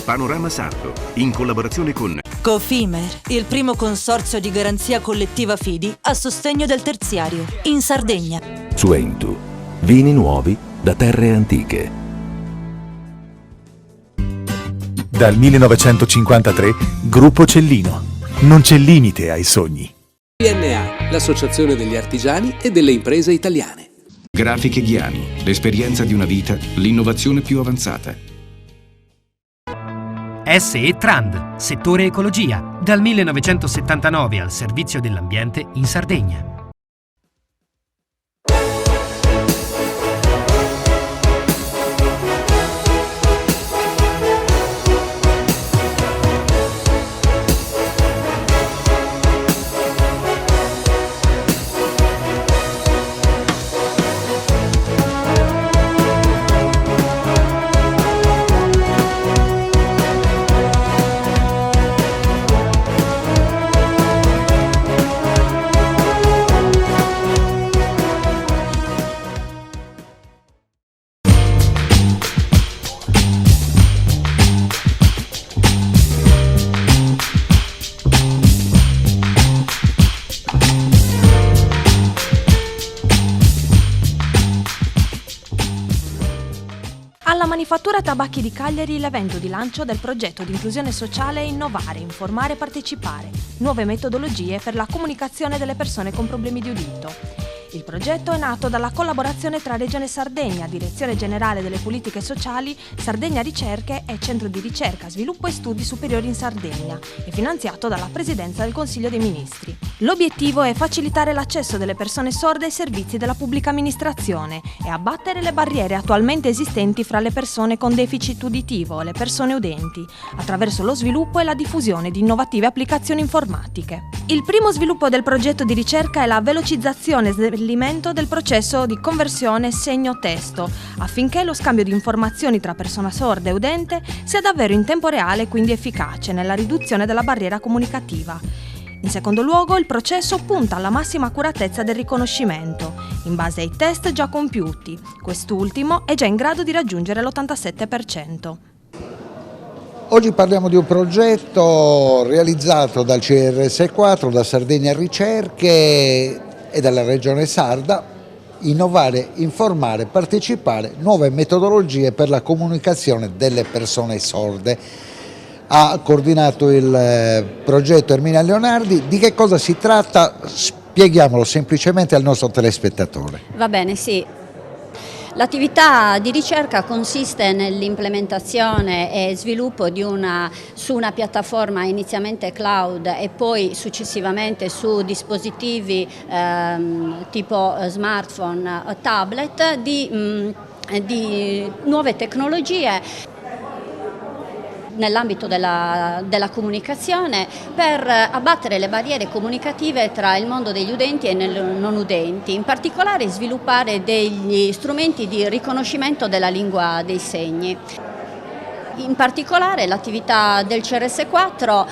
Panorama Sardo, in collaborazione con Cofimer, il primo consorzio di garanzia collettiva fidi a sostegno del terziario, in Sardegna. Suentu, vini nuovi da terre antiche. Dal 1953, Gruppo Cellino. Non c'è limite ai sogni. PNA, l'associazione degli artigiani e delle imprese italiane. Grafiche Ghiani, l'esperienza di una vita, l'innovazione più avanzata. SE Trand, settore ecologia, dal 1979 al servizio dell'ambiente in Sardegna. Alla Manifattura Tabacchi di Cagliari l'evento di lancio del progetto di inclusione sociale Innovare, Informare e Partecipare, nuove metodologie per la comunicazione delle persone con problemi di udito. Il progetto è nato dalla collaborazione tra Regione Sardegna, Direzione Generale delle Politiche Sociali, Sardegna Ricerche e Centro di Ricerca, Sviluppo e Studi Superiori in Sardegna e finanziato dalla Presidenza del Consiglio dei Ministri. L'obiettivo è facilitare l'accesso delle persone sorde ai servizi della pubblica amministrazione e abbattere le barriere attualmente esistenti fra le persone con deficit uditivo e le persone udenti, attraverso lo sviluppo e la diffusione di innovative applicazioni informatiche. Il primo sviluppo del progetto di ricerca è la velocizzazione e snellimento del processo di conversione segno-testo, affinché lo scambio di informazioni tra persona sorda e udente sia davvero in tempo reale e quindi efficace nella riduzione della barriera comunicativa. In secondo luogo, il processo punta alla massima accuratezza del riconoscimento, in base ai test già compiuti. Quest'ultimo è già in grado di raggiungere l'87%. Oggi parliamo di un progetto realizzato dal CRS4, da Sardegna Ricerche e dalla Regione Sarda. Innovare, informare, partecipare, nuove metodologie per la comunicazione delle persone sorde. Ha coordinato il progetto Erminia Leonardi. Di che cosa si tratta? Spieghiamolo semplicemente al nostro telespettatore. Va bene, sì. L'attività di ricerca consiste nell'implementazione e sviluppo su una piattaforma inizialmente cloud e poi successivamente su dispositivi tipo smartphone o tablet di nuove tecnologie nell'ambito della comunicazione per abbattere le barriere comunicative tra il mondo degli udenti e i non udenti, in particolare sviluppare degli strumenti di riconoscimento della lingua dei segni. In particolare l'attività del CRS4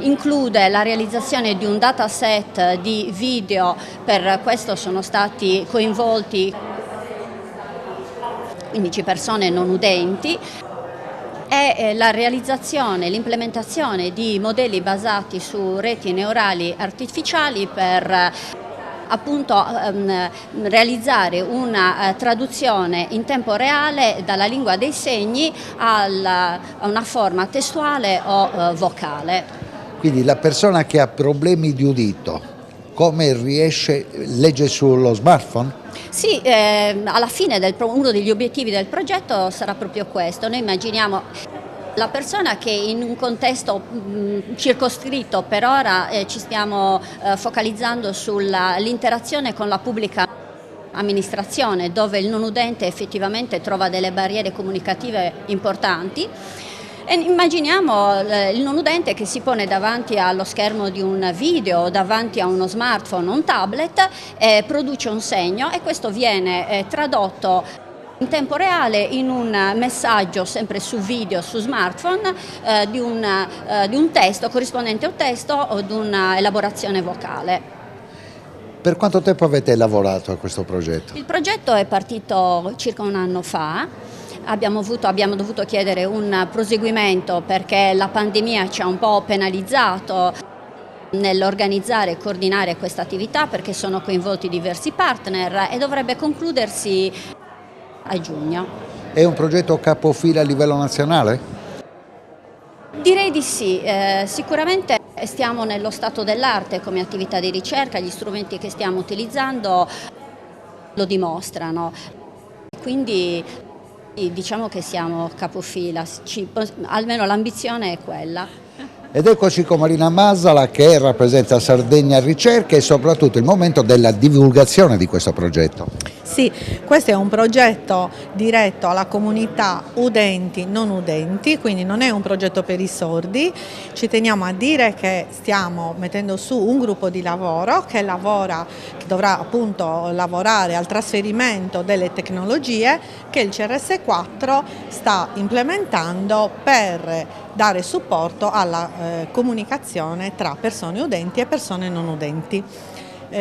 include la realizzazione di un dataset di video, per questo sono stati coinvolti 15 persone non udenti, e la realizzazione e l'implementazione di modelli basati su reti neurali artificiali per appunto realizzare una traduzione in tempo reale dalla lingua dei segni a una forma testuale o vocale. Quindi la persona che ha problemi di udito, come riesce, legge sullo smartphone? Sì, alla fine uno degli obiettivi del progetto sarà proprio questo. Noi immaginiamo la persona che in un contesto circoscritto, per ora ci stiamo focalizzando sull'interazione con la pubblica amministrazione, dove il non udente effettivamente trova delle barriere comunicative importanti. E immaginiamo il non udente che si pone davanti allo schermo di un video, davanti a uno smartphone o un tablet, produce un segno e questo viene tradotto in tempo reale in un messaggio, sempre su video, su smartphone, di un testo, corrispondente a un testo o di un'elaborazione vocale. Per quanto tempo avete lavorato a questo progetto? Il progetto è partito circa un anno fa. abbiamo dovuto chiedere un proseguimento perché la pandemia ci ha un po' penalizzato nell'organizzare e coordinare questa attività, perché sono coinvolti diversi partner e dovrebbe concludersi a giugno. È un progetto capofila a livello nazionale? Direi di sì, sicuramente stiamo nello stato dell'arte come attività di ricerca, gli strumenti che stiamo utilizzando lo dimostrano, quindi diciamo che siamo capofila, almeno l'ambizione è quella. Ed eccoci con Marina Masala che rappresenta Sardegna Ricerche e soprattutto il momento della divulgazione di questo progetto. Sì, questo è un progetto diretto alla comunità udenti, non udenti, quindi non è un progetto per i sordi. Ci teniamo a dire che stiamo mettendo su un gruppo di lavoro che dovrà appunto lavorare al trasferimento delle tecnologie che il CRS4 sta implementando per dare supporto alla comunicazione tra persone udenti e persone non udenti.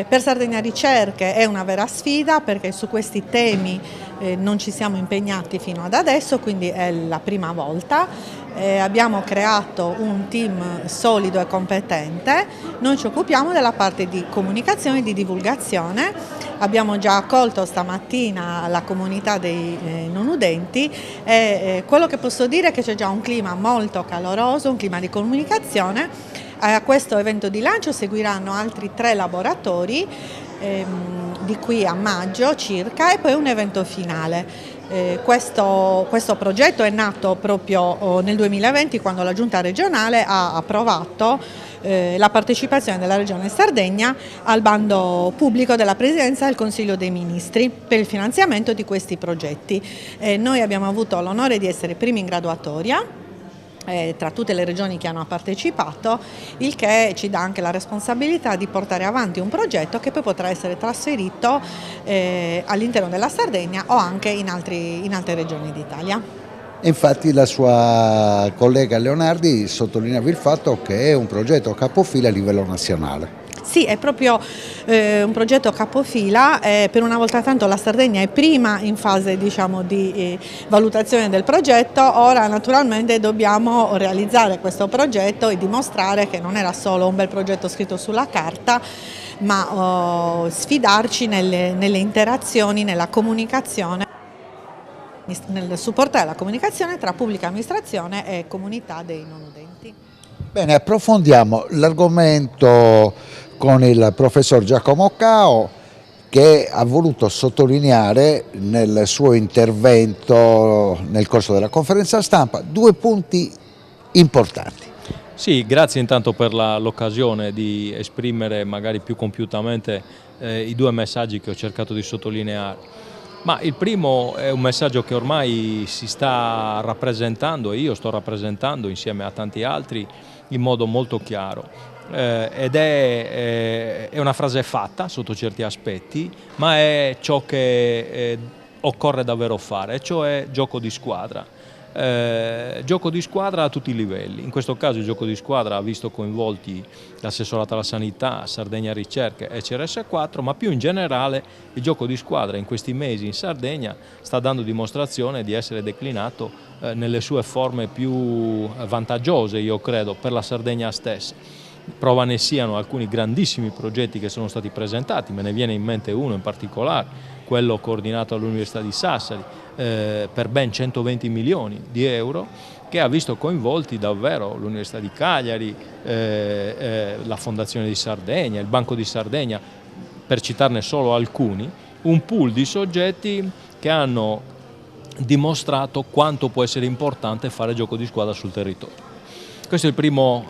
Per Sardegna Ricerche è una vera sfida perché su questi temi non ci siamo impegnati fino ad adesso, quindi è la prima volta. Abbiamo creato un team solido e competente, noi ci occupiamo della parte di comunicazione e di divulgazione. Abbiamo già accolto stamattina la comunità dei non udenti e quello che posso dire è che c'è già un clima molto caloroso, un clima di comunicazione. A questo evento di lancio seguiranno altri 3 laboratori di qui a maggio circa e poi un evento finale. Questo progetto è nato proprio nel 2020 quando la Giunta regionale ha approvato la partecipazione della Regione Sardegna al bando pubblico della Presidenza del Consiglio dei Ministri per il finanziamento di questi progetti. Noi abbiamo avuto l'onore di essere primi in graduatoria tra tutte le regioni che hanno partecipato, il che ci dà anche la responsabilità di portare avanti un progetto che poi potrà essere trasferito all'interno della Sardegna o anche in altre regioni d'Italia. Infatti la sua collega Leonardi sottolineava il fatto che è un progetto capofila a livello nazionale. Sì, è proprio un progetto capofila, per una volta tanto la Sardegna è prima in fase di valutazione del progetto, ora naturalmente dobbiamo realizzare questo progetto e dimostrare che non era solo un bel progetto scritto sulla carta, ma sfidarci nelle interazioni, nella comunicazione, nel supportare la comunicazione tra pubblica amministrazione e comunità dei non udenti. Bene, approfondiamo l'argomento con il professor Giacomo Cao che ha voluto sottolineare nel suo intervento nel corso della conferenza stampa 2 punti importanti. Sì, grazie intanto per l'occasione di esprimere magari più compiutamente i 2 messaggi che ho cercato di sottolineare. Ma il primo è un messaggio che ormai si sta rappresentando e io sto rappresentando insieme a tanti altri in modo molto chiaro. Ed è una frase fatta sotto certi aspetti, ma è ciò che occorre davvero fare, cioè gioco di squadra. Gioco di squadra a tutti i livelli. In questo caso il gioco di squadra ha visto coinvolti l'assessorato alla sanità, Sardegna Ricerche e CRS4, ma più in generale il gioco di squadra in questi mesi in Sardegna sta dando dimostrazione di essere declinato nelle sue forme più vantaggiose, io credo, per la Sardegna stessa. Prova ne siano alcuni grandissimi progetti che sono stati presentati, me ne viene in mente uno in particolare, quello coordinato all'Università di Sassari per ben 120 milioni di euro, che ha visto coinvolti davvero l'Università di Cagliari, la Fondazione di Sardegna, il Banco di Sardegna, per citarne solo alcuni, un pool di soggetti che hanno dimostrato quanto può essere importante fare gioco di squadra sul territorio. Questo è il primo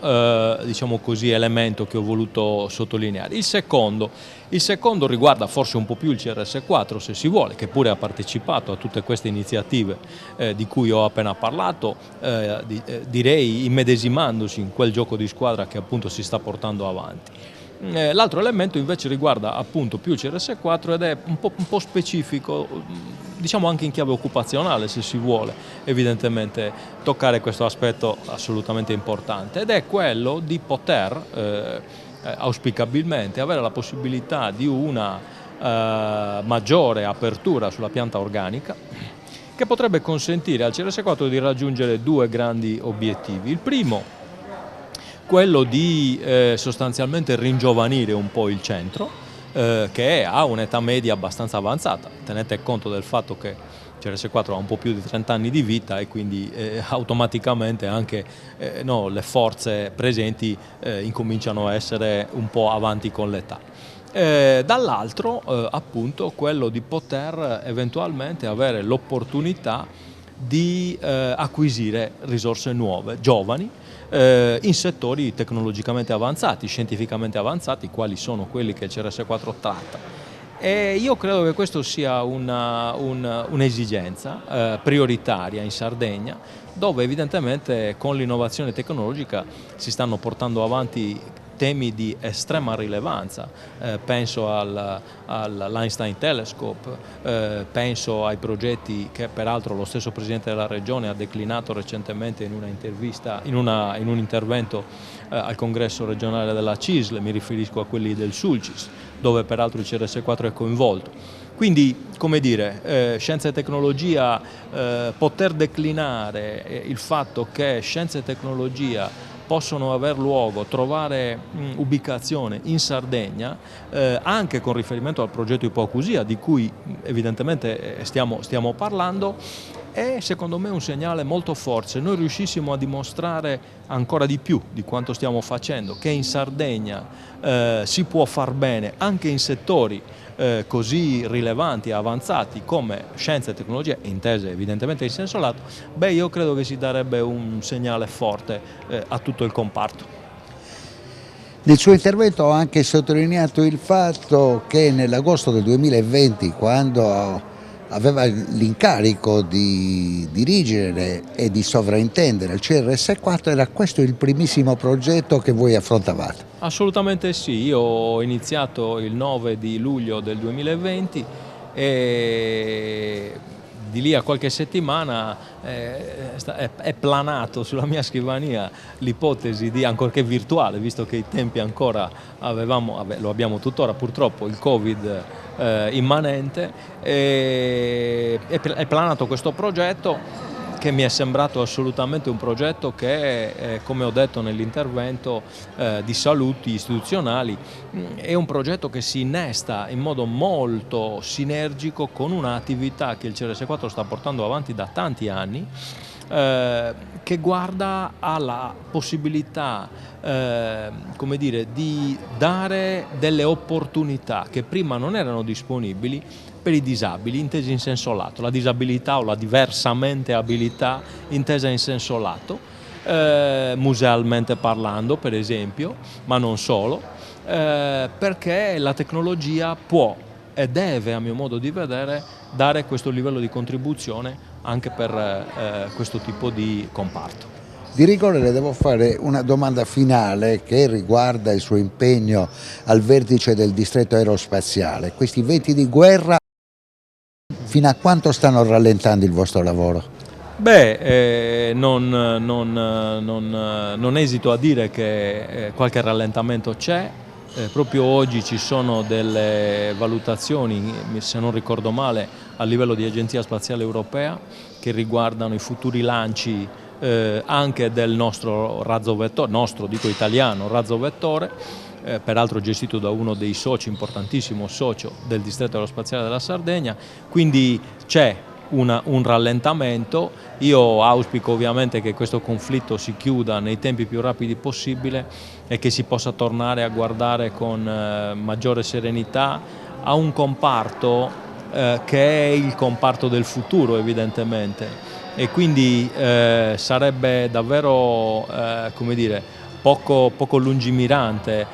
diciamo così, elemento che ho voluto sottolineare. Il secondo riguarda forse un po' più il CRS4, se si vuole, che pure ha partecipato a tutte queste iniziative di cui ho appena parlato, direi immedesimandosi in quel gioco di squadra che appunto si sta portando avanti. L'altro elemento invece riguarda appunto più il CRS4 ed è un po' specifico, diciamo anche in chiave occupazionale se si vuole evidentemente toccare questo aspetto assolutamente importante, ed è quello di poter auspicabilmente avere la possibilità di una maggiore apertura sulla pianta organica, che potrebbe consentire al CRS4 di raggiungere due grandi obiettivi. Il primo, quello di sostanzialmente ringiovanire un po' il centro, che ha un'età media abbastanza avanzata. Tenete conto del fatto che CRS4 ha un po' più di 30 anni di vita e quindi automaticamente anche le forze presenti incominciano a essere un po' avanti con l'età. Dall'altro appunto quello di poter eventualmente avere l'opportunità di acquisire risorse nuove, giovani, in settori tecnologicamente avanzati, scientificamente avanzati, quali sono quelli che il CRS4 tratta. E io credo che questo sia un'esigenza prioritaria in Sardegna, dove evidentemente con l'innovazione tecnologica si stanno portando avanti temi di estrema rilevanza, penso all'Einstein Telescope, penso ai progetti che peraltro lo stesso Presidente della Regione ha declinato recentemente in una intervista, in un intervento al Congresso regionale della CISL, mi riferisco a quelli del Sulcis, dove peraltro il CRS4 è coinvolto. Quindi, come dire, scienza e tecnologia, poter declinare il fatto che scienza e tecnologia possono aver luogo, trovare ubicazione in Sardegna, anche con riferimento al progetto Ipoacusia, di cui evidentemente stiamo parlando, è secondo me un segnale molto forte. Se noi riuscissimo a dimostrare ancora di più di quanto stiamo facendo, che in Sardegna si può far bene anche in settori così rilevanti e avanzati come scienza e tecnologia, intese evidentemente in senso lato, beh, io credo che si darebbe un segnale forte a tutto il comparto. Nel suo intervento ho anche sottolineato il fatto che nell'agosto del 2020, quando aveva l'incarico di dirigere e di sovraintendere il CRS4, era questo il primissimo progetto che voi affrontavate? Assolutamente sì, io ho iniziato il 9 di luglio del 2020 e di lì a qualche settimana è planato sulla mia scrivania l'ipotesi di, ancorché virtuale, visto che i tempi ancora lo abbiamo tuttora purtroppo, il Covid immanente, è planato questo progetto che mi è sembrato assolutamente un progetto che, come ho detto nell'intervento di saluti istituzionali, è un progetto che si innesta in modo molto sinergico con un'attività che il CRS4 sta portando avanti da tanti anni, che guarda alla possibilità come dire, di dare delle opportunità che prima non erano disponibili per i disabili, intesi in senso lato, la disabilità o la diversamente abilità intesa in senso lato, musealmente parlando per esempio, ma non solo, perché la tecnologia può e deve, a mio modo di vedere, dare questo livello di contribuzione anche per questo tipo di comparto. Di rigore le devo fare una domanda finale che riguarda il suo impegno al vertice del distretto aerospaziale. Questi venti di guerra fino a quanto stanno rallentando il vostro lavoro? Beh, non esito a dire che qualche rallentamento c'è. Proprio oggi ci sono delle valutazioni, se non ricordo male, a livello di Agenzia Spaziale Europea che riguardano i futuri lanci anche del nostro razzo vettore, dico italiano, razzo vettore, peraltro gestito da uno dei soci, importantissimo socio del distretto aerospaziale della Sardegna, quindi c'è un rallentamento. Io auspico ovviamente che questo conflitto si chiuda nei tempi più rapidi possibile e che si possa tornare a guardare con maggiore serenità a un comparto che è il comparto del futuro evidentemente, e quindi sarebbe davvero come dire, poco lungimirante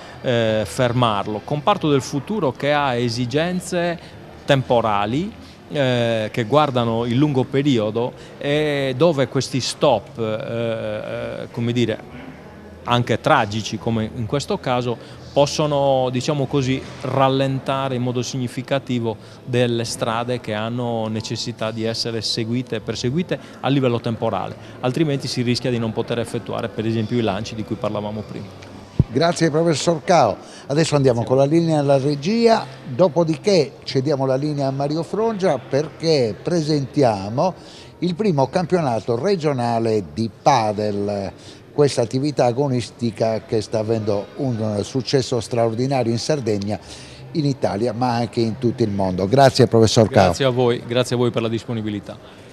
fermarlo. Comparto del futuro che ha esigenze temporali che guardano il lungo periodo e dove questi stop, come dire, anche tragici come in questo caso, possono, diciamo così, rallentare in modo significativo delle strade che hanno necessità di essere perseguite a livello temporale, altrimenti si rischia di non poter effettuare per esempio i lanci di cui parlavamo prima. Grazie professor Cao. Adesso andiamo con la linea alla regia, dopodiché cediamo la linea a Mario Frongia perché presentiamo il primo campionato regionale di padel, questa attività agonistica che sta avendo un successo straordinario in Sardegna, in Italia, ma anche in tutto il mondo. Grazie professor Cao. Grazie a voi per la disponibilità.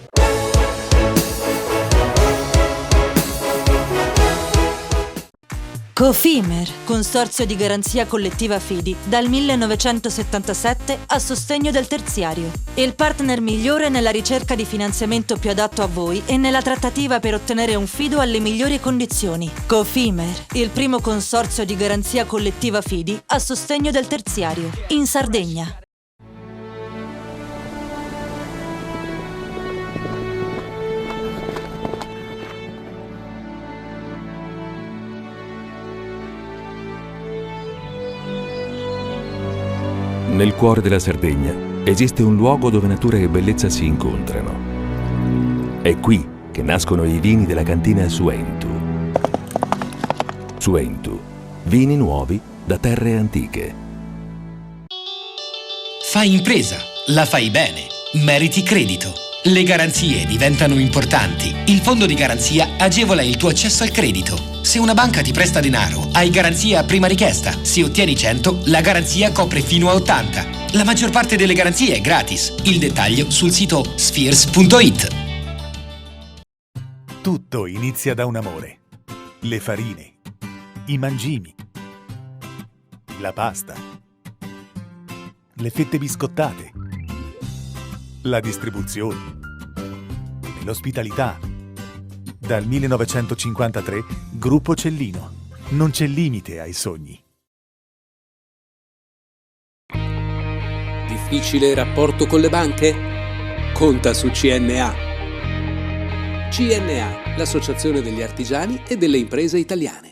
Cofimer, consorzio di garanzia collettiva Fidi, dal 1977 a sostegno del terziario. Il partner migliore nella ricerca di finanziamento più adatto a voi e nella trattativa per ottenere un fido alle migliori condizioni. Cofimer, il primo consorzio di garanzia collettiva Fidi a sostegno del terziario, in Sardegna. Nel cuore della Sardegna esiste un luogo dove natura e bellezza si incontrano. È qui che nascono i vini della cantina Suentu. Suentu, vini nuovi da terre antiche. Fai impresa, la fai bene, meriti credito. Le garanzie diventano importanti. Il fondo di garanzia agevola il tuo accesso al credito. Se una banca ti presta denaro, hai garanzia a prima richiesta. Se ottieni 100, la garanzia copre fino a 80. La maggior parte delle garanzie è gratis. Il dettaglio sul sito spheres.it. Tutto inizia da un amore. Le farine, i mangimi, la pasta, le fette biscottate, la distribuzione e l'ospitalità. Dal 1953, Gruppo Cellino. Non c'è limite ai sogni. Difficile rapporto con le banche? Conta su CNA. CNA, l'associazione degli artigiani e delle imprese italiane.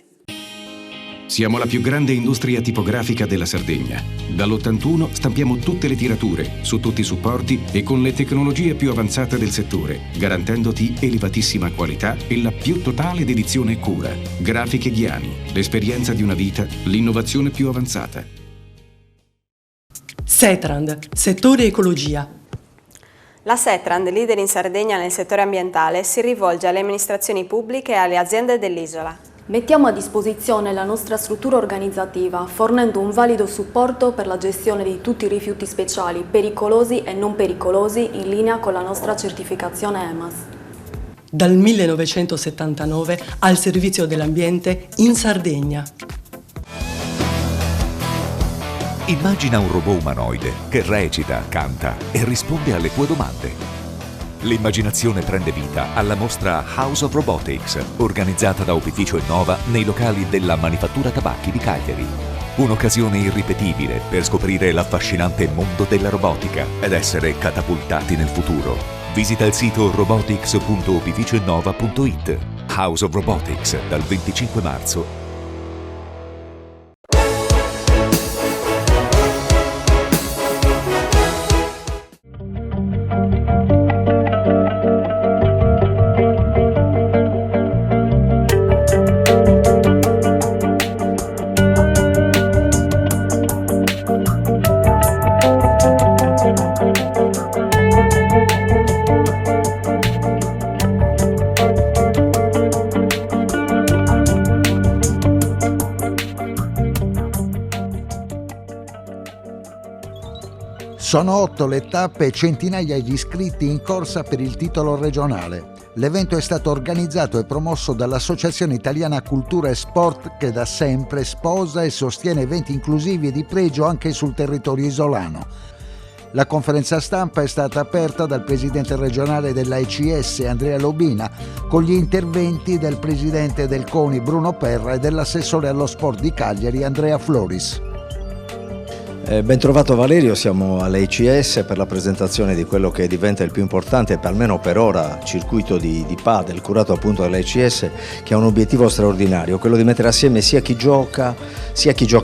Siamo la più grande industria tipografica della Sardegna. Dall'81 stampiamo tutte le tirature, su tutti i supporti e con le tecnologie più avanzate del settore, garantendoti elevatissima qualità e la più totale dedizione e cura. Grafiche Ghiani, l'esperienza di una vita, l'innovazione più avanzata. Setrand, settore ecologia. La Setrand, leader in Sardegna nel settore ambientale, si rivolge alle amministrazioni pubbliche e alle aziende dell'isola. Mettiamo a disposizione la nostra struttura organizzativa, fornendo un valido supporto per la gestione di tutti i rifiuti speciali, pericolosi e non pericolosi, in linea con la nostra certificazione EMAS. Dal 1979 al servizio dell'ambiente in Sardegna. Immagina un robot umanoide che recita, canta e risponde alle tue domande. L'immaginazione prende vita alla mostra House of Robotics, organizzata da Opificio Innova nei locali della Manifattura Tabacchi di Cagliari. Un'occasione irripetibile per scoprire l'affascinante mondo della robotica ed essere catapultati nel futuro. Visita il sito robotics.opificioinnova.it. House of Robotics dal 25 marzo. Sono 8 le tappe e centinaia gli iscritti in corsa per il titolo regionale. L'evento è stato organizzato e promosso dall'Associazione Italiana Cultura e Sport, che da sempre sposa e sostiene eventi inclusivi e di pregio anche sul territorio isolano. La conferenza stampa è stata aperta dal presidente regionale dell'AECS Andrea Lobina, con gli interventi del presidente del CONI Bruno Perra e dell'assessore allo sport di Cagliari Andrea Floris. Ben trovato Valerio, siamo all'ECS per la presentazione di quello che diventa il più importante, almeno per ora, circuito di padel curato appunto dall'ECS, che ha un obiettivo straordinario, quello di mettere assieme sia chi gioca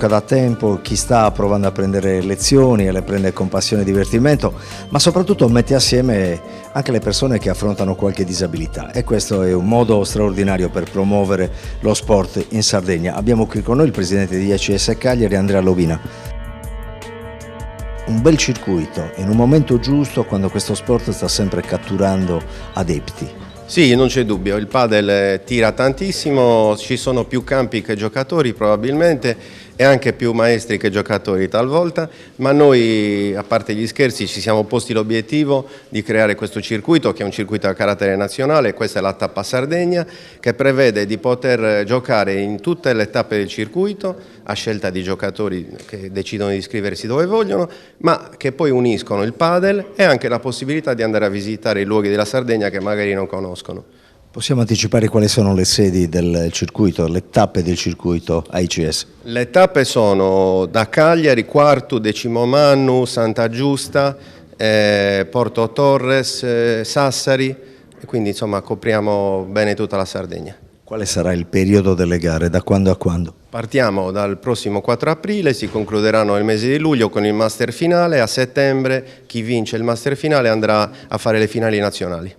da tempo, chi sta provando a prendere lezioni e le prende con passione e divertimento, ma soprattutto mette assieme anche le persone che affrontano qualche disabilità, e questo è un modo straordinario per promuovere lo sport in Sardegna. Abbiamo qui con noi il presidente di ECS Cagliari, Andrea Lovina. Un bel circuito, in un momento giusto, quando questo sport sta sempre catturando adepti. Sì, non c'è dubbio, il padel tira tantissimo, ci sono più campi che giocatori probabilmente e anche più maestri che giocatori talvolta, ma noi, a parte gli scherzi, ci siamo posti l'obiettivo di creare questo circuito, che è un circuito a carattere nazionale. Questa è la tappa Sardegna, che prevede di poter giocare in tutte le tappe del circuito, a scelta di giocatori che decidono di iscriversi dove vogliono, ma che poi uniscono il padel e anche la possibilità di andare a visitare i luoghi della Sardegna che magari non conoscono. Possiamo anticipare quali sono le sedi del circuito, le tappe del circuito AICS? Le tappe sono da Cagliari, Quartu, Decimomannu, Santa Giusta, Porto Torres, Sassari, e quindi insomma copriamo bene tutta la Sardegna. Quale sarà il periodo delle gare, da quando a quando? Partiamo dal prossimo 4 aprile, si concluderanno nel mese di luglio con il master finale, a settembre chi vince il master finale andrà a fare le finali nazionali.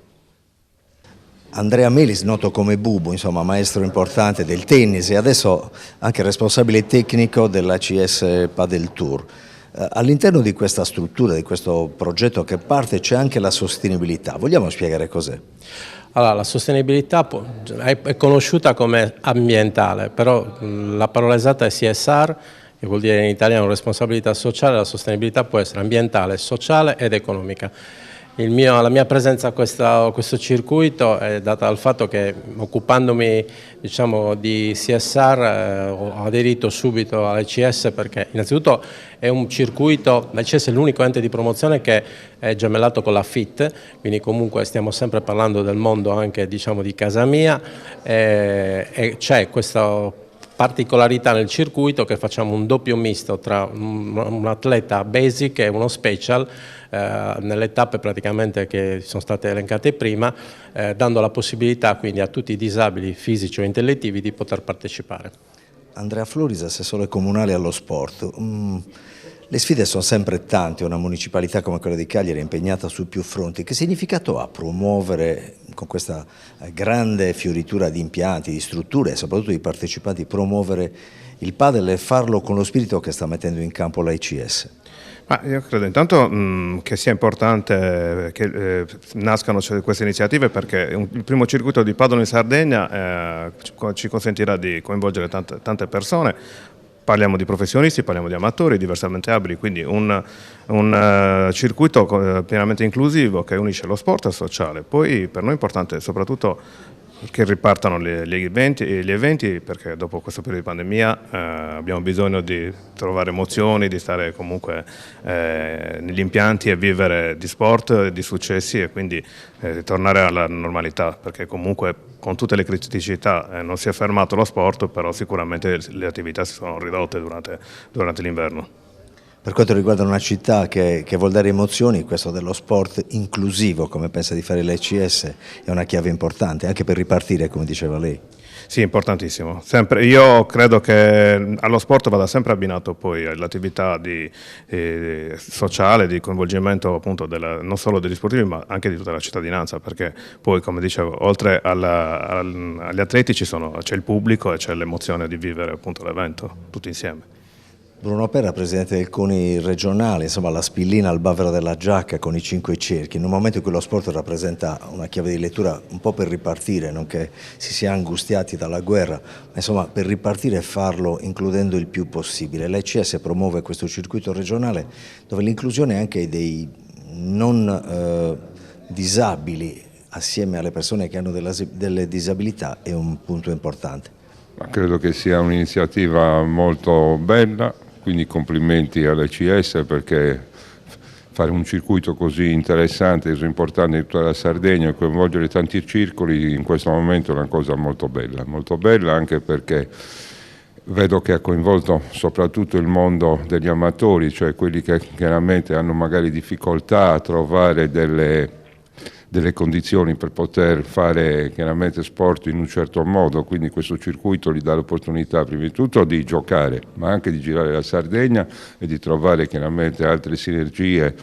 Andrea Melis, noto come Bubu, insomma maestro importante del tennis e adesso anche responsabile tecnico dell'ACS Padel Tour. All'interno di questa struttura, di questo progetto che parte, c'è anche la sostenibilità. Vogliamo spiegare cos'è? Allora, la sostenibilità è conosciuta come ambientale, però la parola esatta è CSR, che vuol dire in italiano responsabilità sociale. La sostenibilità può essere ambientale, sociale ed economica. La mia presenza a questo circuito è data dal fatto che, occupandomi di CSR, ho aderito subito all'ECS perché innanzitutto è un circuito, l'ECS è l'unico ente di promozione che è gemellato con la FIT, quindi comunque stiamo sempre parlando del mondo anche di casa mia, e c'è questa particolarità nel circuito che facciamo un doppio misto tra un atleta basic e uno special nelle tappe praticamente che sono state elencate prima, dando la possibilità quindi a tutti i disabili fisici o intellettivi di poter partecipare. Andrea Floris, assessore comunale allo sport. Le sfide sono sempre tante, una municipalità come quella di Cagliari è impegnata su più fronti. Che significato ha promuovere, con questa grande fioritura di impianti, di strutture e soprattutto di partecipanti, promuovere il padel e farlo con lo spirito che sta mettendo in campo l'AICS? Io credo intanto che sia importante che nascano queste iniziative, perché il primo circuito di padel in Sardegna ci consentirà di coinvolgere tante persone. Parliamo di professionisti, parliamo di amatori, diversamente abili, quindi un circuito pienamente inclusivo che unisce lo sport al sociale. Poi per noi è importante soprattutto che ripartano gli eventi, perché dopo questo periodo di pandemia abbiamo bisogno di trovare emozioni, di stare comunque negli impianti e vivere di sport, di successi, e quindi tornare alla normalità, perché comunque con tutte le criticità non si è fermato lo sport, però sicuramente le attività si sono ridotte durante l'inverno. Per quanto riguarda una città che vuol dare emozioni, questo dello sport inclusivo, come pensa di fare l'ECS, è una chiave importante, anche per ripartire, come diceva lei. Sì, importantissimo. Io credo che allo sport vada sempre abbinato poi l'attività sociale, di coinvolgimento appunto non solo degli sportivi ma anche di tutta la cittadinanza, perché poi, come dicevo, oltre agli atleti c'è il pubblico e c'è l'emozione di vivere appunto l'evento tutti insieme. Bruno Perra, presidente del CONI regionale, insomma la spillina al bavero della giacca con i 5 cerchi, in un momento in cui lo sport rappresenta una chiave di lettura un po' per ripartire, non che si sia angustiati dalla guerra, ma insomma per ripartire e farlo includendo il più possibile. L'ECS promuove questo circuito regionale dove l'inclusione anche dei non disabili assieme alle persone che hanno delle disabilità è un punto importante. Credo che sia un'iniziativa molto bella. Quindi complimenti all'ECS, perché fare un circuito così interessante e importante in tutta la Sardegna e coinvolgere tanti circoli in questo momento è una cosa molto bella anche perché vedo che ha coinvolto soprattutto il mondo degli amatori, cioè quelli che chiaramente hanno magari difficoltà a trovare delle condizioni per poter fare chiaramente sport in un certo modo, quindi questo circuito gli dà l'opportunità prima di tutto di giocare, ma anche di girare la Sardegna e di trovare chiaramente altre sinergie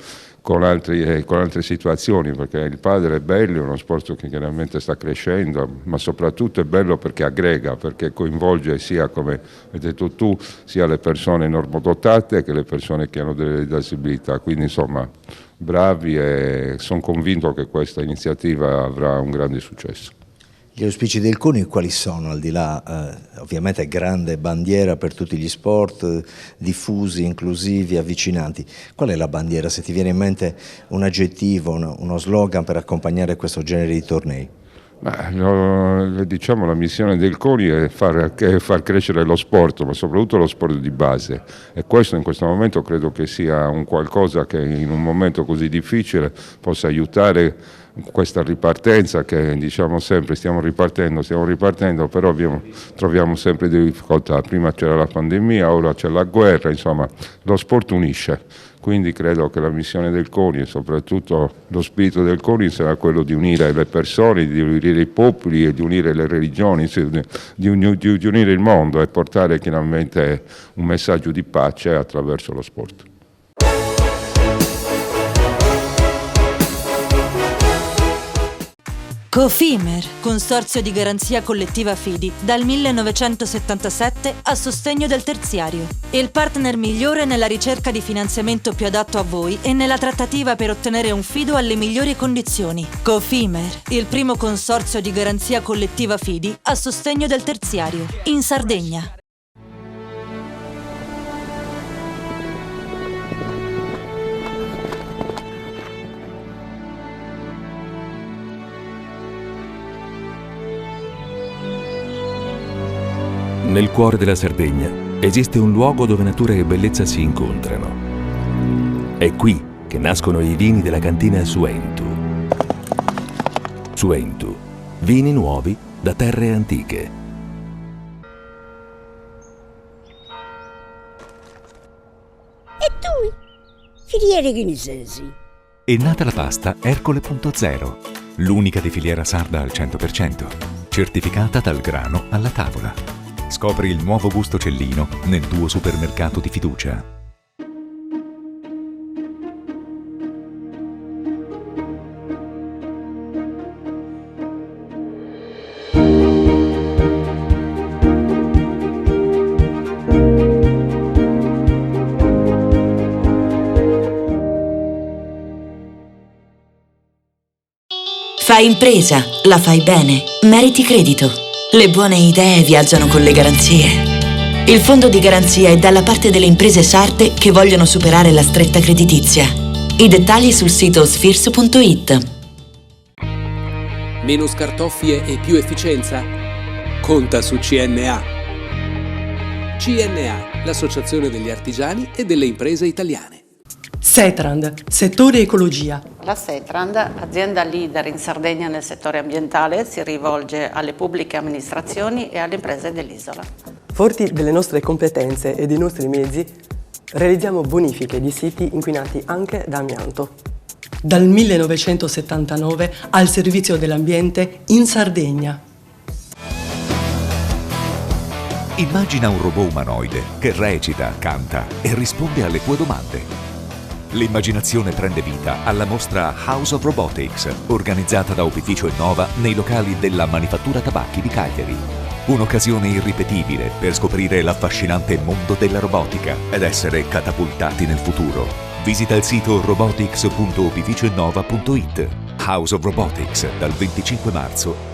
con altre situazioni, perché il padel è bello, è uno sport che chiaramente sta crescendo, ma soprattutto è bello perché aggrega, perché coinvolge sia, come hai detto tu, sia le persone normodotate che le persone che hanno delle disabilità, quindi insomma bravi, e sono convinto che questa iniziativa avrà un grande successo. Gli auspici del CONI quali sono, al di là ovviamente grande bandiera per tutti gli sport, diffusi, inclusivi, avvicinanti? Qual è la bandiera, se ti viene in mente un aggettivo, uno slogan per accompagnare questo genere di tornei? Diciamo, la missione del CONI è far crescere lo sport, ma soprattutto lo sport di base, e questo in questo momento credo che sia un qualcosa che in un momento così difficile possa aiutare questa ripartenza, che diciamo sempre stiamo ripartendo, però troviamo sempre delle difficoltà. Prima c'era la pandemia, ora c'è la guerra, insomma lo sport unisce, quindi credo che la missione del CONI e soprattutto lo spirito del CONI sarà quello di unire le persone, di unire i popoli e di unire le religioni, di unire il mondo e portare chiaramente un messaggio di pace attraverso lo sport. Cofimer, consorzio di garanzia collettiva Fidi, dal 1977 a sostegno del terziario. Il partner migliore nella ricerca di finanziamento più adatto a voi e nella trattativa per ottenere un fido alle migliori condizioni. Cofimer, il primo consorzio di garanzia collettiva Fidi a sostegno del terziario, in Sardegna. Nel cuore della Sardegna esiste un luogo dove natura e bellezza si incontrano. È qui che nascono i vini della cantina Suentu. Suentu, vini nuovi da terre antiche. E tu? Filiere guinisesi. È nata la pasta Ercole.0, l'unica di filiera sarda al 100%, certificata dal grano alla tavola. Scopri il nuovo gusto Cellino nel tuo supermercato di fiducia. Fai impresa, la fai bene, meriti credito. Le buone idee viaggiano con le garanzie. Il fondo di garanzia è dalla parte delle imprese sarde che vogliono superare la stretta creditizia. I dettagli sul sito sfirso.it. Meno scartoffie e più efficienza? Conta su CNA. CNA, l'associazione degli artigiani e delle imprese italiane. Setrand, settore ecologia. La Setrand, azienda leader in Sardegna nel settore ambientale, si rivolge alle pubbliche amministrazioni e alle imprese dell'isola. Forti delle nostre competenze e dei nostri mezzi, realizziamo bonifiche di siti inquinati anche da amianto. Dal 1979 al servizio dell'ambiente in Sardegna. Immagina un robot umanoide che recita, canta e risponde alle tue domande. L'immaginazione prende vita alla mostra House of Robotics, organizzata da Opificio Innova nei locali della Manifattura Tabacchi di Cagliari. Un'occasione irripetibile per scoprire l'affascinante mondo della robotica ed essere catapultati nel futuro. Visita il sito robotics.opificioinnova.it. House of Robotics dal 25 marzo.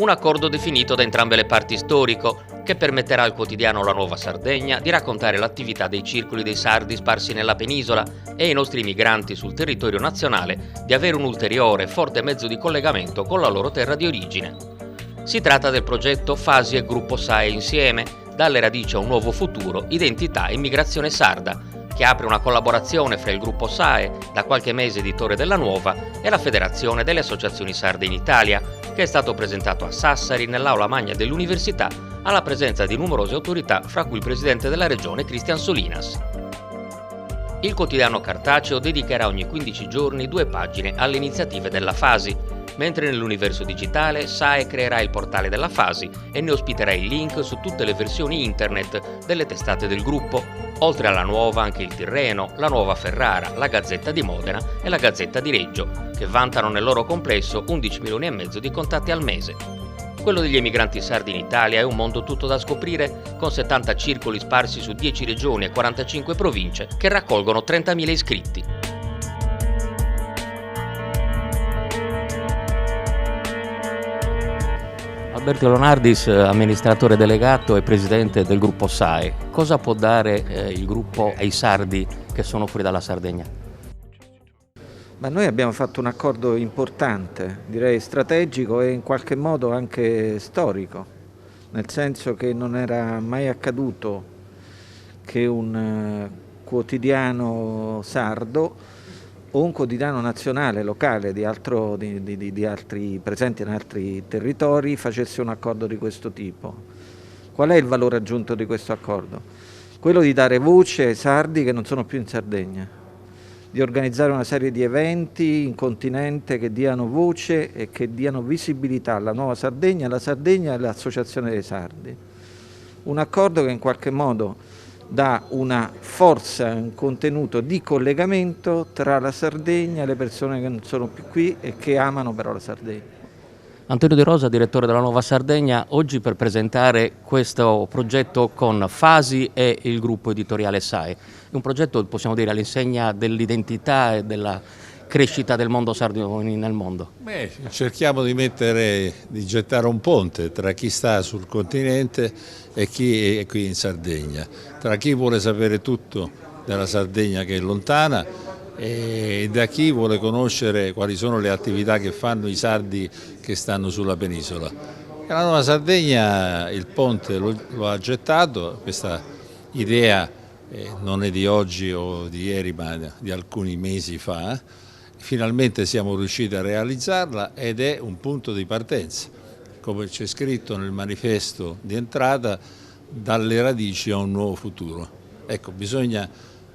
Un accordo definito da entrambe le parti storico, che permetterà al quotidiano La Nuova Sardegna di raccontare l'attività dei circoli dei sardi sparsi nella penisola e ai nostri migranti sul territorio nazionale di avere un ulteriore forte mezzo di collegamento con la loro terra di origine. Si tratta del progetto Fasi e Gruppo SAE insieme, dalle radici a un nuovo futuro, identità e immigrazione sarda, che apre una collaborazione fra il gruppo SAE, da qualche mese editore della Nuova, e la Federazione delle Associazioni Sarde in Italia, che è stato presentato a Sassari nell'aula magna dell'università alla presenza di numerose autorità, fra cui il presidente della regione Cristian Solinas. Il quotidiano cartaceo dedicherà ogni 15 giorni 2 pagine alle iniziative della Fasi, mentre nell'universo digitale SAE creerà il portale della Fasi e ne ospiterà il link su tutte le versioni internet delle testate del gruppo, oltre alla Nuova anche il Tirreno, la Nuova Ferrara, la Gazzetta di Modena e la Gazzetta di Reggio, che vantano nel loro complesso 11 milioni e mezzo di contatti al mese. Quello degli emigranti sardi in Italia è un mondo tutto da scoprire, con 70 circoli sparsi su 10 regioni e 45 province che raccolgono 30.000 iscritti. Alberto Leonardis, amministratore delegato e presidente del gruppo SAE. Cosa può dare il gruppo ai sardi che sono fuori dalla Sardegna? Ma noi abbiamo fatto un accordo importante, direi strategico e in qualche modo anche storico, nel senso che non era mai accaduto che un quotidiano sardo o un quotidiano nazionale, locale, di altri presenti in altri territori facesse un accordo di questo tipo. Qual è il valore aggiunto di questo accordo? Quello di dare voce ai sardi che non sono più in Sardegna, di organizzare una serie di eventi in continente che diano voce e che diano visibilità alla Nuova Sardegna, alla Sardegna e all'Associazione dei Sardi. Un accordo che in qualche modo dà una forza, un contenuto di collegamento tra la Sardegna e le persone che non sono più qui e che amano però la Sardegna. Antonio De Rosa, direttore della Nuova Sardegna, oggi per presentare questo progetto con Fasi e il gruppo editoriale SAE. È un progetto, possiamo dire, all'insegna dell'identità e della crescita del mondo sardo nel mondo. Cerchiamo di gettare un ponte tra chi sta sul continente e chi è qui in Sardegna, tra chi vuole sapere tutto della Sardegna che è lontana e da chi vuole conoscere quali sono le attività che fanno i sardi che stanno sulla penisola. E la Nuova Sardegna il ponte lo ha gettato, questa idea non è di oggi o di ieri ma di alcuni mesi fa. Finalmente siamo riusciti a realizzarla ed è un punto di partenza, come c'è scritto nel manifesto di entrata, dalle radici a un nuovo futuro. Ecco, bisogna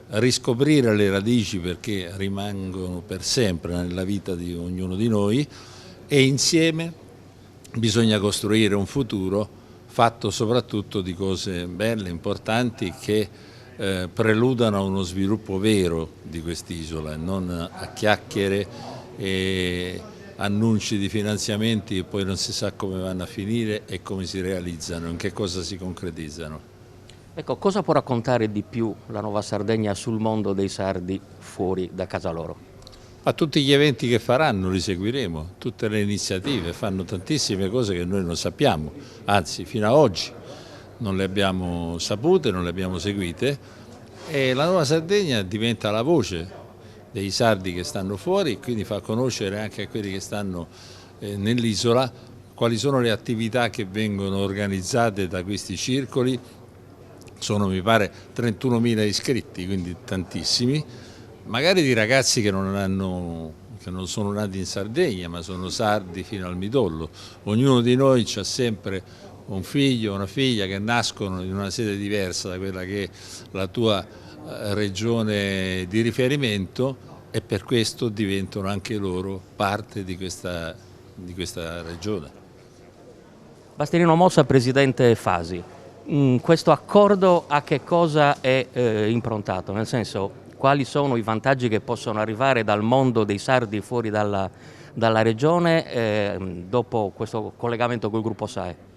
riscoprire le radici perché rimangono per sempre nella vita di ognuno di noi e insieme bisogna costruire un futuro fatto soprattutto di cose belle, importanti che preludano a uno sviluppo vero di quest'isola, non a chiacchiere e annunci di finanziamenti e poi non si sa come vanno a finire e come si realizzano, in che cosa si concretizzano. Ecco, cosa può raccontare di più la Nuova Sardegna sul mondo dei sardi fuori da casa loro? A tutti gli eventi che faranno li seguiremo, tutte le iniziative, fanno tantissime cose che noi non sappiamo, anzi fino ad oggi non le abbiamo sapute, non le abbiamo seguite e la Nuova Sardegna diventa la voce dei sardi che stanno fuori, quindi fa conoscere anche a quelli che stanno nell'isola quali sono le attività che vengono organizzate da questi circoli. Sono mi pare 31.000 iscritti, quindi tantissimi, magari di ragazzi che non sono nati in Sardegna ma sono sardi fino al midollo. Ognuno di noi ha sempre un figlio o una figlia che nascono in una sede diversa da quella che è la tua regione di riferimento e per questo diventano anche loro parte di questa regione. Bastianino Mossa, presidente Fasi. Questo accordo a che cosa è improntato? Nel senso, quali sono i vantaggi che possono arrivare dal mondo dei sardi fuori dalla regione dopo questo collegamento col gruppo SAE?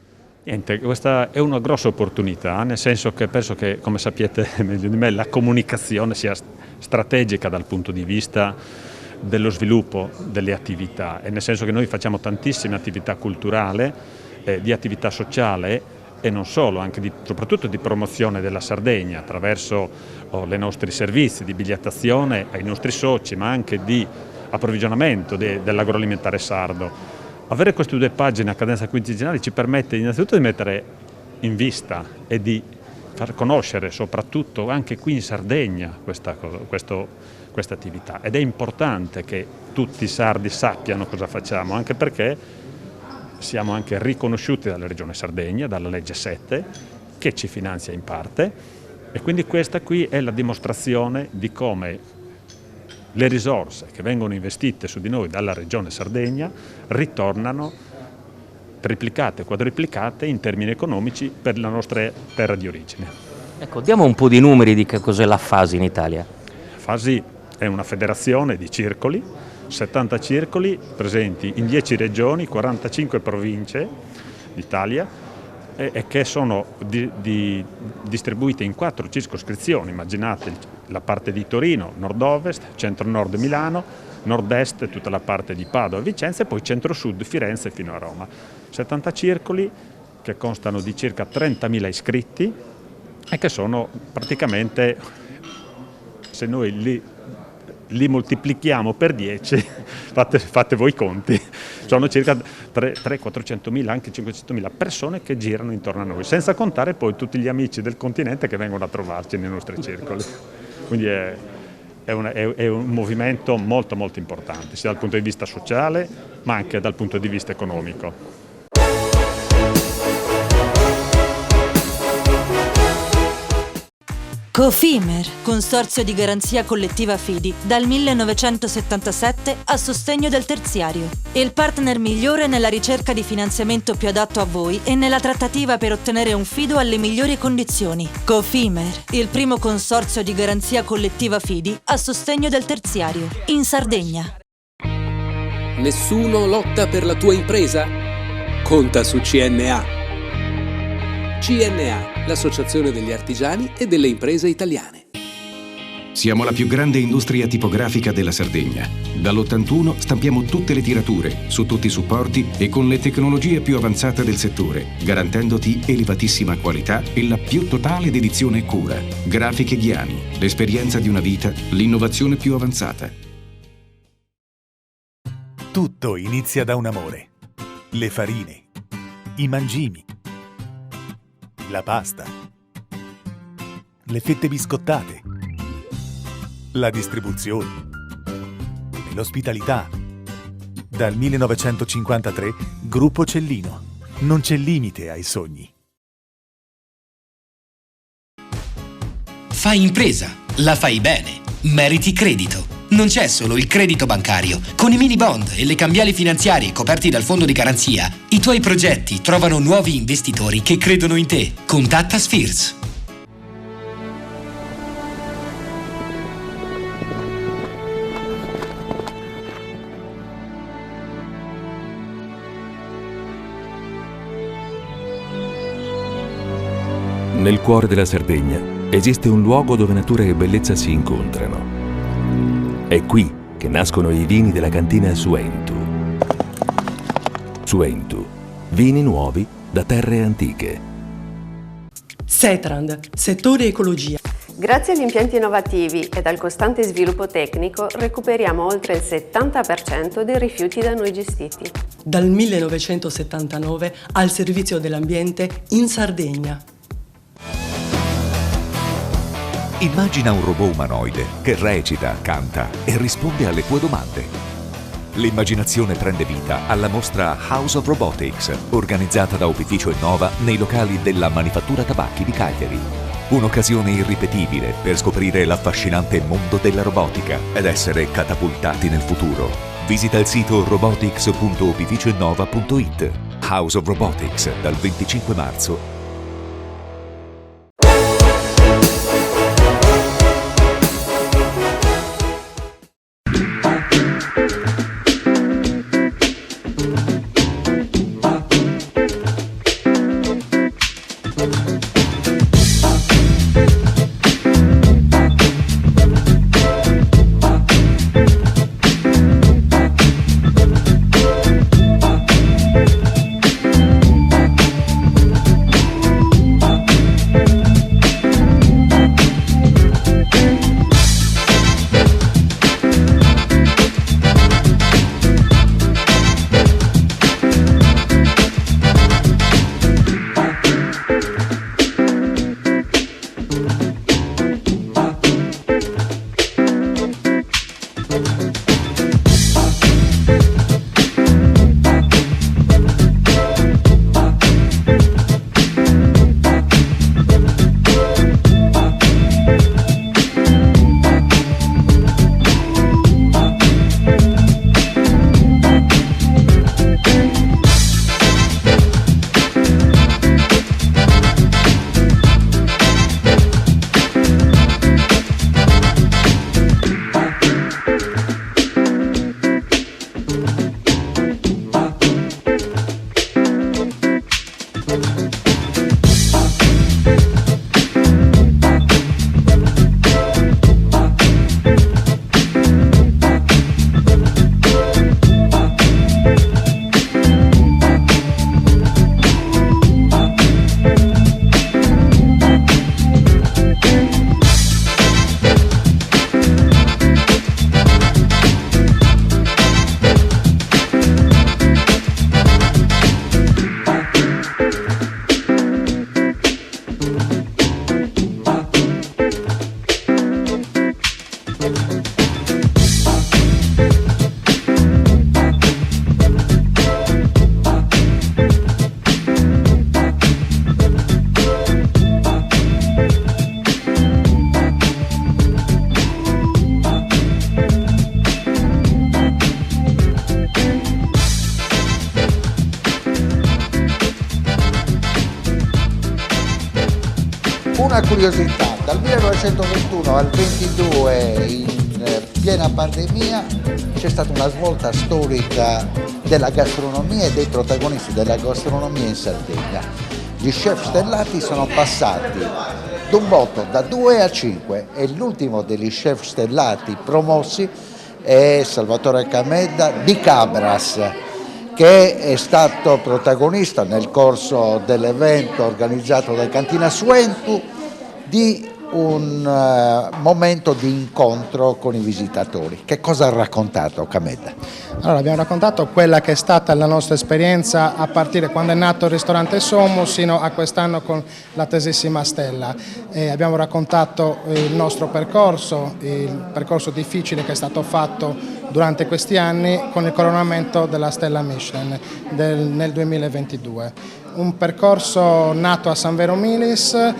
Niente, questa è una grossa opportunità, nel senso che penso che, come sapete meglio di me, la comunicazione sia strategica dal punto di vista dello sviluppo delle attività, e nel senso che noi facciamo tantissime attività culturali di attività sociale e non solo, anche soprattutto di promozione della Sardegna attraverso i nostri servizi di bigliettazione ai nostri soci, ma anche di approvvigionamento dell'agroalimentare sardo. Avere queste 2 pagine a cadenza quindicinale ci permette innanzitutto di mettere in vista e di far conoscere soprattutto anche qui in Sardegna questa attività, ed è importante che tutti i sardi sappiano cosa facciamo, anche perché siamo anche riconosciuti dalla Regione Sardegna, dalla legge 7, che ci finanzia in parte, e quindi questa qui è la dimostrazione di come le risorse che vengono investite su di noi dalla Regione Sardegna ritornano triplicate, quadruplicate in termini economici per la nostra terra di origine. Ecco, diamo un po' di numeri di che cos'è la FASI in Italia. FASI è una federazione di circoli, 70 circoli presenti in 10 regioni, 45 province d'Italia e che sono distribuite in 4 circoscrizioni. Immaginate la parte di Torino, nord-ovest, centro-nord Milano, nord-est tutta la parte di Padova e Vicenza e poi centro-sud Firenze fino a Roma. 70 circoli che constano di circa 30.000 iscritti e che sono praticamente, se noi li moltiplichiamo per 10, fate voi i conti, sono circa 400.000, anche 500.000 persone che girano intorno a noi, senza contare poi tutti gli amici del continente che vengono a trovarci nei nostri circoli. Quindi è un movimento molto molto importante, sia dal punto di vista sociale ma anche dal punto di vista economico. Cofimer, Consorzio di Garanzia Collettiva Fidi, dal 1977 a sostegno del terziario. Il partner migliore nella ricerca di finanziamento più adatto a voi e nella trattativa per ottenere un fido alle migliori condizioni. Cofimer, il primo consorzio di garanzia collettiva Fidi a sostegno del terziario, in Sardegna. Nessuno lotta per la tua impresa? Conta su CNA. CNA, l'Associazione degli Artigiani e delle Imprese Italiane. Siamo la più grande industria tipografica della Sardegna. Dall'81 stampiamo tutte le tirature, su tutti i supporti e con le tecnologie più avanzate del settore, garantendoti elevatissima qualità e la più totale dedizione e cura. Grafiche Ghiani, l'esperienza di una vita, l'innovazione più avanzata. Tutto inizia da un amore. Le farine, i mangimi, la pasta, le fette biscottate, la distribuzione e l'ospitalità. Dal 1953, Gruppo Cellino. Non c'è limite ai sogni. Fai impresa, la fai bene. Meriti credito. Non c'è solo il credito bancario. Con i mini bond e le cambiali finanziarie coperti dal fondo di garanzia, i tuoi progetti trovano nuovi investitori che credono in te. Contatta Spheres. Nel cuore della Sardegna esiste un luogo dove natura e bellezza si incontrano. È qui che nascono i vini della cantina Suentu. Suentu, vini nuovi da terre antiche. Setrand, settore ecologia. Grazie agli impianti innovativi e al costante sviluppo tecnico recuperiamo oltre il 70% dei rifiuti da noi gestiti. Dal 1979 al servizio dell'ambiente in Sardegna. Immagina un robot umanoide che recita, canta e risponde alle tue domande. L'immaginazione prende vita alla mostra House of Robotics, organizzata da Opificio Innova nei locali della Manifattura Tabacchi di Cagliari. Un'occasione irripetibile per scoprire l'affascinante mondo della robotica ed essere catapultati nel futuro. Visita il sito robotics.opificioinnova.it. House of Robotics dal 25 marzo. Una curiosità, dal 1921 al 22 in piena pandemia c'è stata una svolta storica della gastronomia e dei protagonisti della gastronomia in Sardegna. Gli chef stellati sono passati d'un botto da 2 a 5 e l'ultimo degli chef stellati promossi è Salvatore Camedda di Cabras, che è stato protagonista nel corso dell'evento organizzato da Cantina Suentu di un momento di incontro con i visitatori. Che cosa ha raccontato Camedda? Allora, abbiamo raccontato quella che è stata la nostra esperienza a partire quando è nato il ristorante Somo sino a quest'anno con la Tesissima Stella. Abbiamo raccontato il nostro percorso, il percorso difficile che è stato fatto durante questi anni con il coronamento della Stella Michelin nel 2022. Un percorso nato a San Vero Milis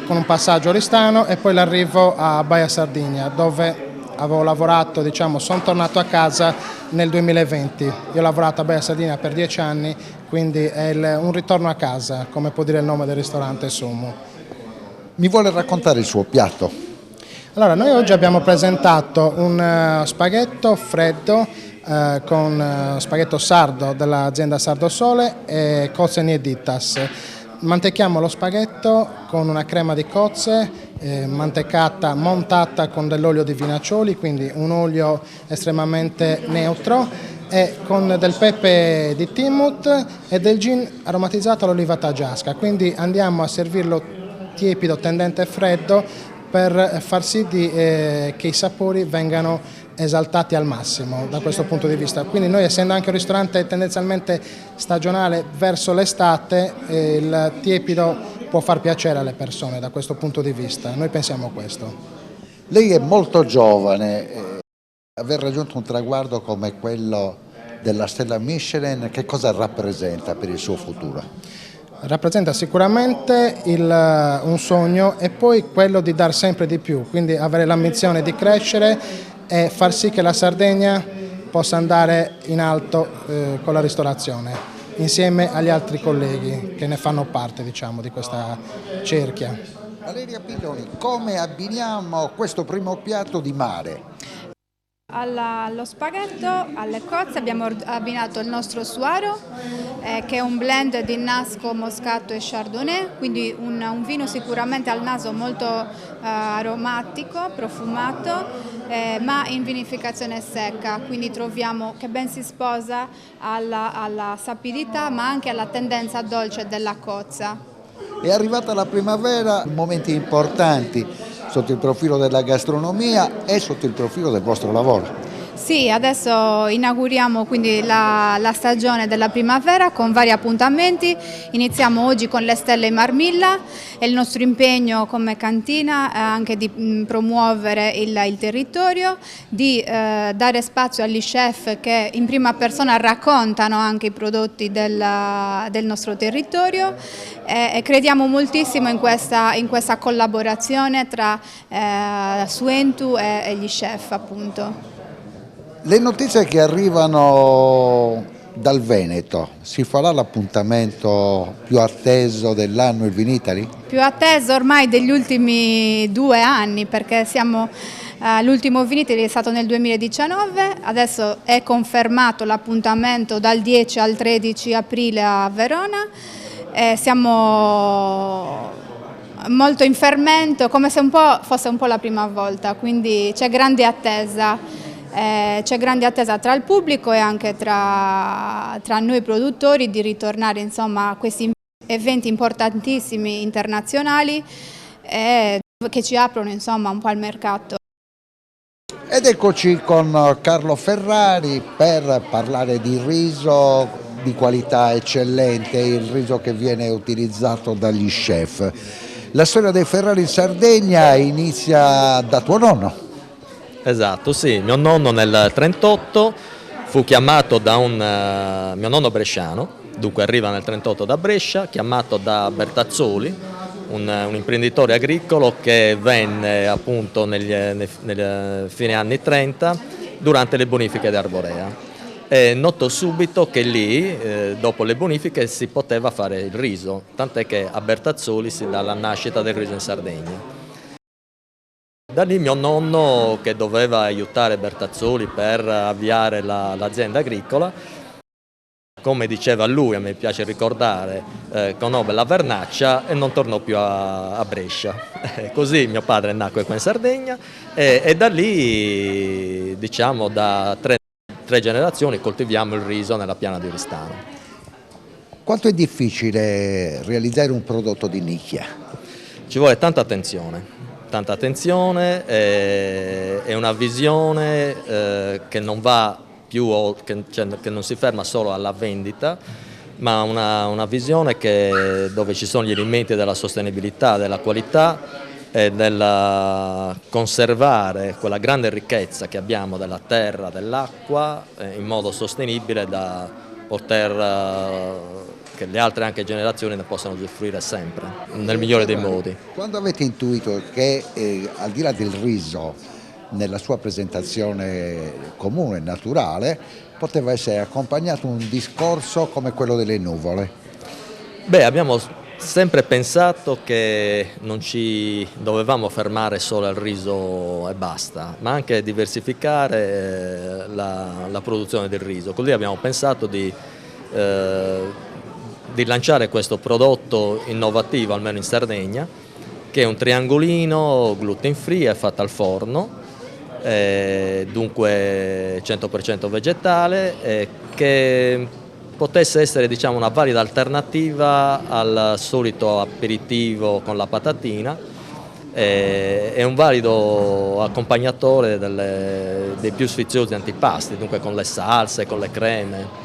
con un passaggio a Oristano e poi l'arrivo a Baia Sardigna, dove avevo lavorato, sono tornato a casa nel 2020. Io ho lavorato a Baia Sardigna per 10 anni, quindi è un ritorno a casa, come può dire il nome del ristorante Somo. Mi vuole raccontare il suo piatto? Allora, noi oggi abbiamo presentato un spaghetto freddo con spaghetto sardo dell'azienda Sardo Sole e cozze nieditas. Mantechiamo lo spaghetto con una crema di cozze mantecata montata con dell'olio di vinaccioli, quindi un olio estremamente neutro, e con del pepe di Timut e del gin aromatizzato all'oliva taggiasca. Quindi andiamo a servirlo tiepido, tendente freddo, per far sì che i sapori vengano esaltati al massimo da questo punto di vista. Quindi noi, essendo anche un ristorante tendenzialmente stagionale verso l'estate, il tiepido può far piacere alle persone da questo punto di vista. Noi pensiamo questo. Lei è molto giovane, aver raggiunto un traguardo come quello della Stella Michelin, che cosa rappresenta per il suo futuro? Rappresenta sicuramente un sogno e poi quello di dar sempre di più, quindi avere l'ambizione di crescere e far sì che la Sardegna possa andare in alto con la ristorazione, insieme agli altri colleghi che ne fanno parte, di questa cerchia. Valeria Pilloni, come abbiniamo questo primo piatto di mare? Allo spaghetto, alle cozze abbiamo abbinato il nostro suaro, che è un blend di nasco, moscato e chardonnay, quindi un vino sicuramente al naso molto aromatico, profumato, ma in vinificazione secca, quindi troviamo che ben si sposa alla sapidità ma anche alla tendenza dolce della cozza. È arrivata la primavera, momenti importanti sotto il profilo della gastronomia e sotto il profilo del vostro lavoro. Sì, adesso inauguriamo quindi la stagione della primavera con vari appuntamenti. Iniziamo oggi con le stelle in Marmilla e il nostro impegno come cantina è anche di promuovere il territorio, di dare spazio agli chef che in prima persona raccontano anche i prodotti del nostro territorio e crediamo moltissimo in questa collaborazione tra Suentu e gli chef, appunto. Le notizie che arrivano dal Veneto, si farà l'appuntamento più atteso dell'anno, il Vinitaly? Più atteso ormai degli ultimi 2 anni, perché l'ultimo Vinitaly è stato nel 2019, adesso è confermato l'appuntamento dal 10 al 13 aprile a Verona. Siamo molto in fermento, come se fosse un po' la prima volta, quindi c'è grande attesa. C'è grande attesa tra il pubblico e anche tra noi produttori di ritornare a questi eventi importantissimi internazionali che ci aprono un po' al mercato. Ed eccoci con Carlo Ferrari per parlare di riso di qualità eccellente, il riso che viene utilizzato dagli chef. La storia dei Ferrari in Sardegna inizia da tuo nonno. Esatto, sì, mio nonno nel 1938 fu chiamato da mio nonno bresciano, dunque arriva nel 1938 da Brescia, chiamato da Bertazzoli, un imprenditore agricolo che venne appunto nel fine anni 30 durante le bonifiche di Arborea. notò subito che lì, dopo le bonifiche, si poteva fare il riso, tant'è che a Bertazzoli si dà la nascita del riso in Sardegna. Da lì mio nonno, che doveva aiutare Bertazzoli per avviare l'azienda agricola, come diceva lui, a me piace ricordare, conobbe la vernaccia e non tornò più a Brescia. Così mio padre nacque qua in Sardegna e da lì, diciamo, da tre generazioni coltiviamo il riso nella piana di Oristano. Quanto è difficile realizzare un prodotto di nicchia? Ci vuole tanta attenzione e una visione che non va più, che non si ferma solo alla vendita, ma una visione dove ci sono gli elementi della sostenibilità, della qualità e del conservare quella grande ricchezza che abbiamo della terra, dell'acqua, in modo sostenibile da poter che le altre anche generazioni ne possano usufruire sempre, nel migliore dei modi. Quando avete intuito che al di là del riso, nella sua presentazione comune, naturale, poteva essere accompagnato un discorso come quello delle nuvole? Beh, abbiamo sempre pensato che non ci dovevamo fermare solo al riso e basta, ma anche diversificare la produzione del riso. Così abbiamo pensato di lanciare questo prodotto innovativo, almeno in Sardegna, che è un triangolino gluten free, è fatto al forno, dunque 100% vegetale, che potesse essere, diciamo, una valida alternativa al solito aperitivo con la patatina, è un valido accompagnatore dei più sfiziosi antipasti, dunque con le salse, con le creme.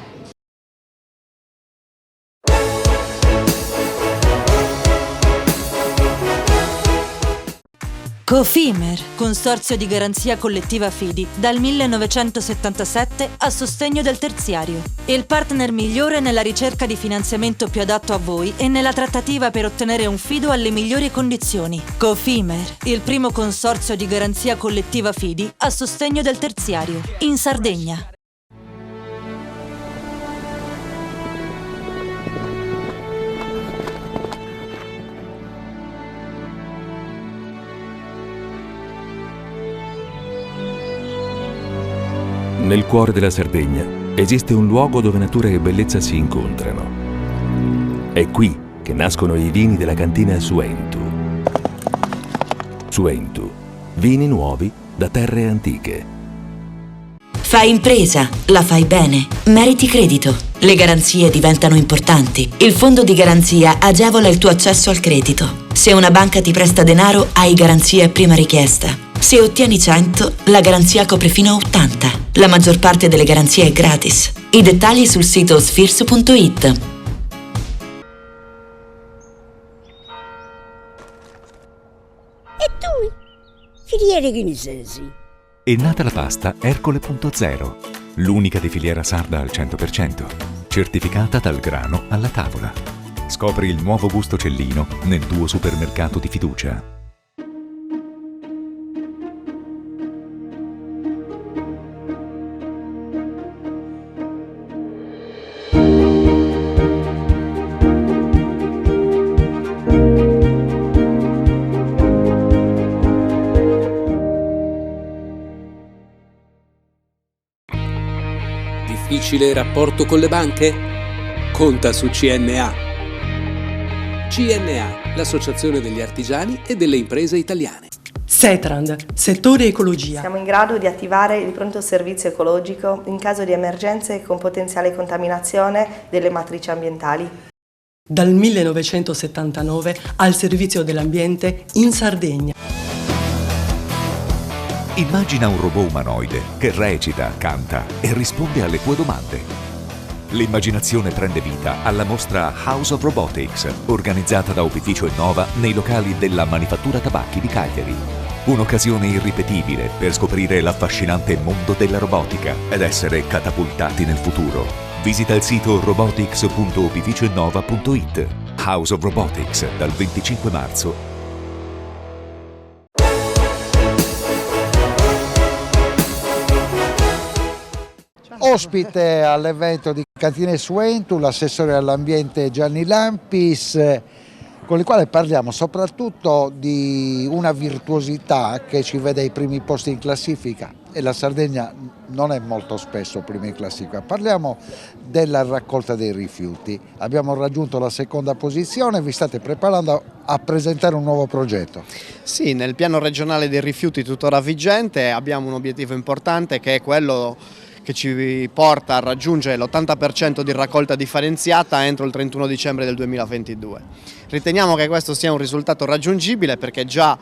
Cofimer, consorzio di garanzia collettiva Fidi, dal 1977 a sostegno del terziario. Il partner migliore nella ricerca di finanziamento più adatto a voi e nella trattativa per ottenere un fido alle migliori condizioni. Cofimer, il primo consorzio di garanzia collettiva Fidi a sostegno del terziario, in Sardegna. Nel cuore della Sardegna esiste un luogo dove natura e bellezza si incontrano. È qui che nascono i vini della cantina Suentu. Suentu, vini nuovi da terre antiche. Fai impresa, la fai bene, meriti credito. Le garanzie diventano importanti. Il fondo di garanzia agevola il tuo accesso al credito. Se una banca ti presta denaro, hai garanzia a prima richiesta. Se ottieni 100, la garanzia copre fino a 80. La maggior parte delle garanzie è gratis. I dettagli sul sito sfirso.it. E tu? Filiere Ghinisesi. È nata la pasta Ercole.0, l'unica di filiera sarda al 100%, certificata dal grano alla tavola. Scopri il nuovo gusto Cellino nel tuo supermercato di fiducia. Difficile rapporto con le banche? Conta su CNA. CNA, l'associazione degli artigiani e delle imprese italiane. Setrand, settore ecologia. Siamo in grado di attivare il pronto servizio ecologico in caso di emergenze con potenziale contaminazione delle matrici ambientali. Dal 1979 al servizio dell'ambiente in Sardegna. Immagina un robot umanoide che recita, canta e risponde alle tue domande. L'immaginazione prende vita alla mostra House of Robotics, organizzata da Opificio Innova nei locali della Manifattura Tabacchi di Cagliari. Un'occasione irripetibile per scoprire l'affascinante mondo della robotica ed essere catapultati nel futuro. Visita il sito robotics.opificioinnova.it. House of Robotics dal 25 marzo. Ho Ospite all'evento di Cantine Suentu l'assessore all'ambiente Gianni Lampis, con il quale parliamo soprattutto di una virtuosità che ci vede ai primi posti in classifica, e la Sardegna non è molto spesso prima in classifica. Parliamo della raccolta dei rifiuti. Abbiamo raggiunto la seconda posizione, vi state preparando a presentare un nuovo progetto. Sì, nel piano regionale dei rifiuti tuttora vigente abbiamo un obiettivo importante, che è quello che ci porta a raggiungere l'80% di raccolta differenziata entro il 31 dicembre del 2022. Riteniamo che questo sia un risultato raggiungibile perché già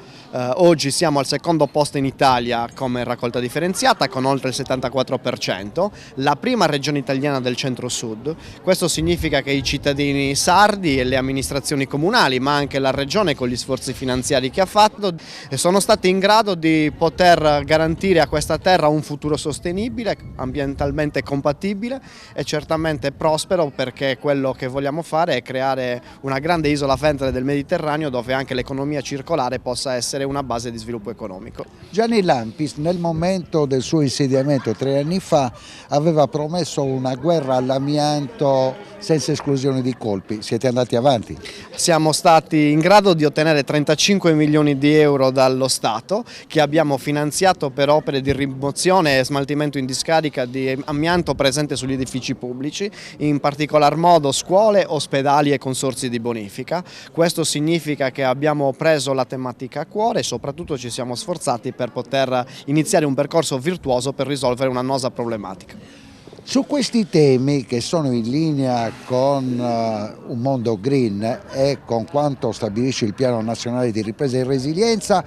oggi siamo al secondo posto in Italia come raccolta differenziata, con oltre il 74%, la prima regione italiana del centro-sud. Questo significa che i cittadini sardi e le amministrazioni comunali, ma anche la regione con gli sforzi finanziari che ha fatto, sono stati in grado di poter garantire a questa terra un futuro sostenibile, ambientalmente compatibile e certamente prospero, perché quello che vogliamo fare è creare una grande isola ventre del Mediterraneo dove anche l'economia circolare possa essere una base di sviluppo economico. Gianni Lampis nel momento del suo insediamento 3 anni fa aveva promesso una guerra all'amianto senza esclusione di colpi. Siete andati avanti? Siamo stati in grado di ottenere 35 milioni di euro dallo Stato, che abbiamo finanziato per opere di rimozione e smaltimento in discarica di amianto presente sugli edifici pubblici, in particolar modo scuole, ospedali e consorzi di bonifica. Questo significa che abbiamo preso la tematica a cuore e soprattutto ci siamo sforzati per poter iniziare un percorso virtuoso per risolvere un'annosa problematica. Su questi temi, che sono in linea con un mondo green e con quanto stabilisce il Piano Nazionale di Ripresa e Resilienza,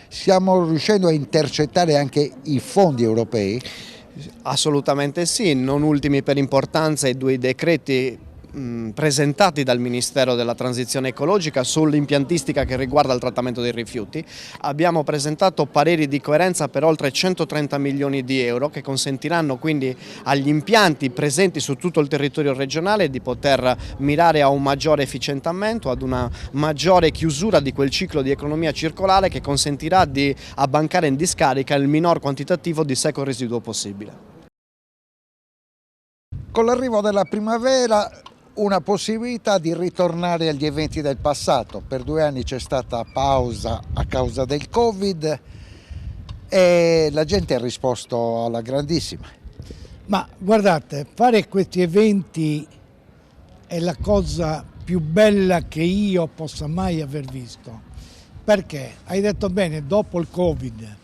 stiamo riuscendo a intercettare anche i fondi europei? Assolutamente sì, non ultimi per importanza i 2 decreti presentati dal Ministero della Transizione Ecologica sull'impiantistica che riguarda il trattamento dei rifiuti. Abbiamo presentato pareri di coerenza per oltre 130 milioni di euro che consentiranno quindi agli impianti presenti su tutto il territorio regionale di poter mirare a un maggiore efficientamento, ad una maggiore chiusura di quel ciclo di economia circolare che consentirà di abbancare in discarica il minor quantitativo di secco residuo possibile. Con l'arrivo della primavera una possibilità di ritornare agli eventi del passato. Per 2 anni c'è stata pausa a causa del Covid e la gente ha risposto alla grandissima. Ma guardate, fare questi eventi è la cosa più bella che io possa mai aver visto. Perché? Hai detto bene, dopo il Covid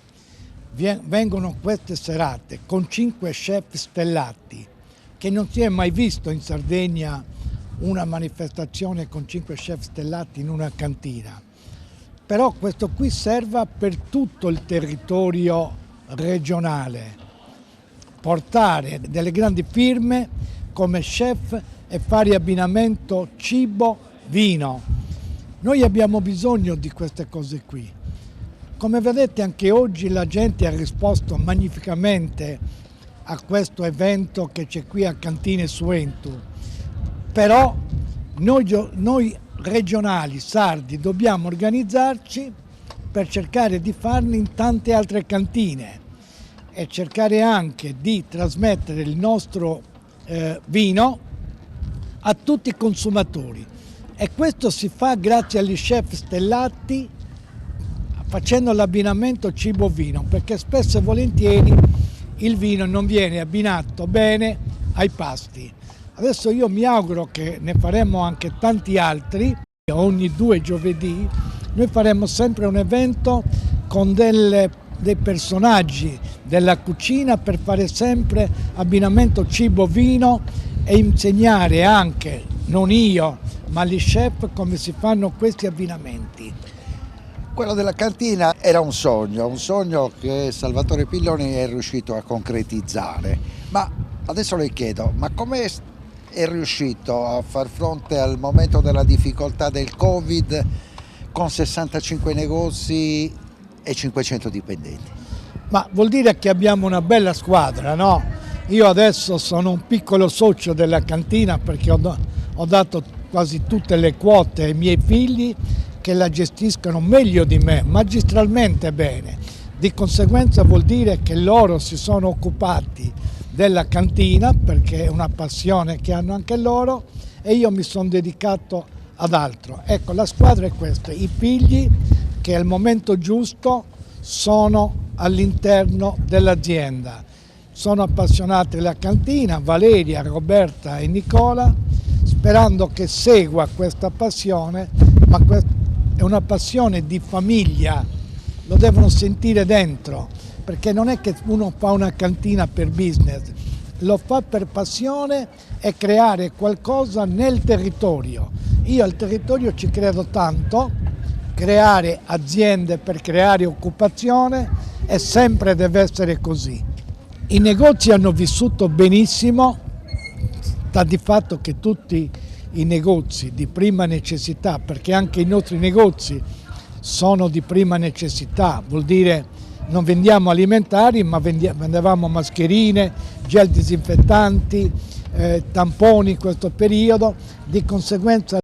vengono queste serate con 5 chef stellati, che non si è mai visto in Sardegna una manifestazione con 5 chef stellati in una cantina. Però questo qui serve per tutto il territorio regionale, portare delle grandi firme come chef e fare abbinamento cibo-vino. Noi abbiamo bisogno di queste cose qui. Come vedete anche oggi la gente ha risposto magnificamente a questo evento che c'è qui a Cantine Suentu. Però noi regionali sardi dobbiamo organizzarci per cercare di farli in tante altre cantine e cercare anche di trasmettere il nostro vino a tutti i consumatori, e questo si fa grazie agli chef stellati, facendo l'abbinamento cibo-vino, perché spesso e volentieri il vino non viene abbinato bene ai pasti. Adesso io mi auguro che ne faremo anche tanti altri. Ogni 2 giovedì noi faremo sempre un evento con dei personaggi della cucina per fare sempre abbinamento cibo-vino e insegnare anche, non io, ma gli chef come si fanno questi abbinamenti. Quello della cantina era un sogno che Salvatore Pilloni è riuscito a concretizzare. Ma adesso le chiedo, ma come è riuscito a far fronte al momento della difficoltà del Covid con 65 negozi e 500 dipendenti? Ma vuol dire che abbiamo una bella squadra, no? Io adesso sono un piccolo socio della cantina perché ho dato quasi tutte le quote ai miei figli, che la gestiscono meglio di me, magistralmente bene. Di conseguenza vuol dire che loro si sono occupati della cantina, perché è una passione che hanno anche loro, e io mi sono dedicato ad altro. Ecco, la squadra è questa, i figli che al momento giusto sono all'interno dell'azienda. Sono appassionati della cantina, Valeria, Roberta e Nicola, sperando che segua questa passione, ma è una passione di famiglia, lo devono sentire dentro, perché non è che uno fa una cantina per business, lo fa per passione e creare qualcosa nel territorio. Io al territorio ci credo tanto, creare aziende per creare occupazione e sempre deve essere così. I negozi hanno vissuto benissimo, sta di fatto che tutti i negozi di prima necessità, perché anche i nostri negozi sono di prima necessità, vuol dire non vendiamo alimentari ma vendevamo mascherine, gel disinfettanti, tamponi in questo periodo, di conseguenza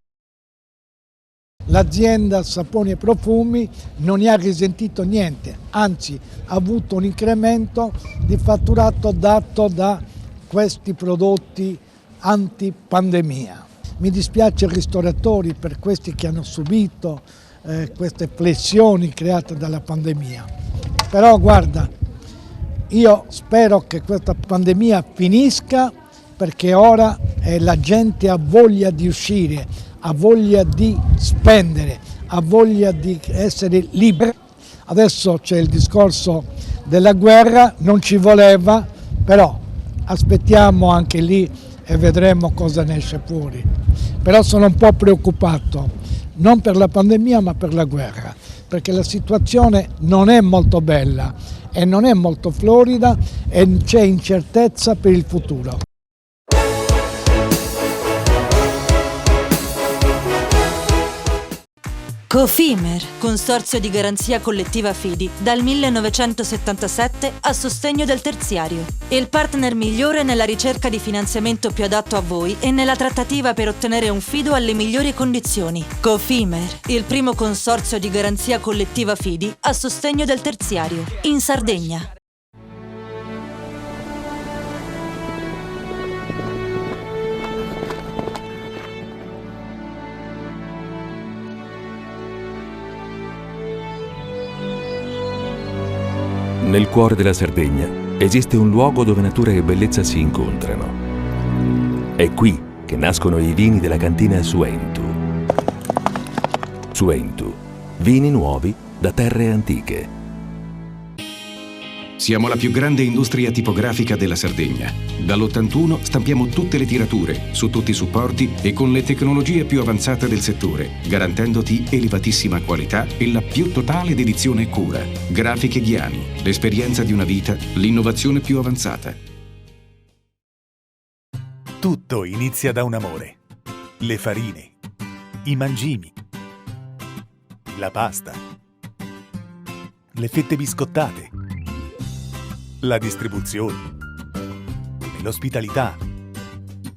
l'azienda Saponi e Profumi non ne ha risentito niente, anzi ha avuto un incremento di fatturato dato da questi prodotti anti-pandemia. Mi dispiace ai ristoratori per questi che hanno subito queste flessioni create dalla pandemia, però guarda, io spero che questa pandemia finisca, perché ora la gente ha voglia di uscire, ha voglia di spendere, ha voglia di essere liberi. Adesso c'è il discorso della guerra, non ci voleva, però aspettiamo anche lì e vedremo cosa ne esce fuori. Però sono un po' preoccupato, non per la pandemia ma per la guerra, perché la situazione non è molto bella e non è molto florida e c'è incertezza per il futuro. Cofimer, consorzio di garanzia collettiva Fidi, dal 1977 a sostegno del terziario. Il partner migliore nella ricerca di finanziamento più adatto a voi e nella trattativa per ottenere un fido alle migliori condizioni. Cofimer, il primo consorzio di garanzia collettiva Fidi a sostegno del terziario, in Sardegna. Nel cuore della Sardegna esiste un luogo dove natura e bellezza si incontrano. È qui che nascono i vini della cantina Suentu. Suentu, vini nuovi da terre antiche. Siamo la più grande industria tipografica della Sardegna. Dall'81 stampiamo tutte le tirature, su tutti i supporti e con le tecnologie più avanzate del settore, garantendoti elevatissima qualità e la più totale dedizione e cura. Grafiche Ghiani, l'esperienza di una vita, l'innovazione più avanzata. Tutto inizia da un amore. Le farine, i mangimi, la pasta, le fette biscottate, la distribuzione, l'ospitalità.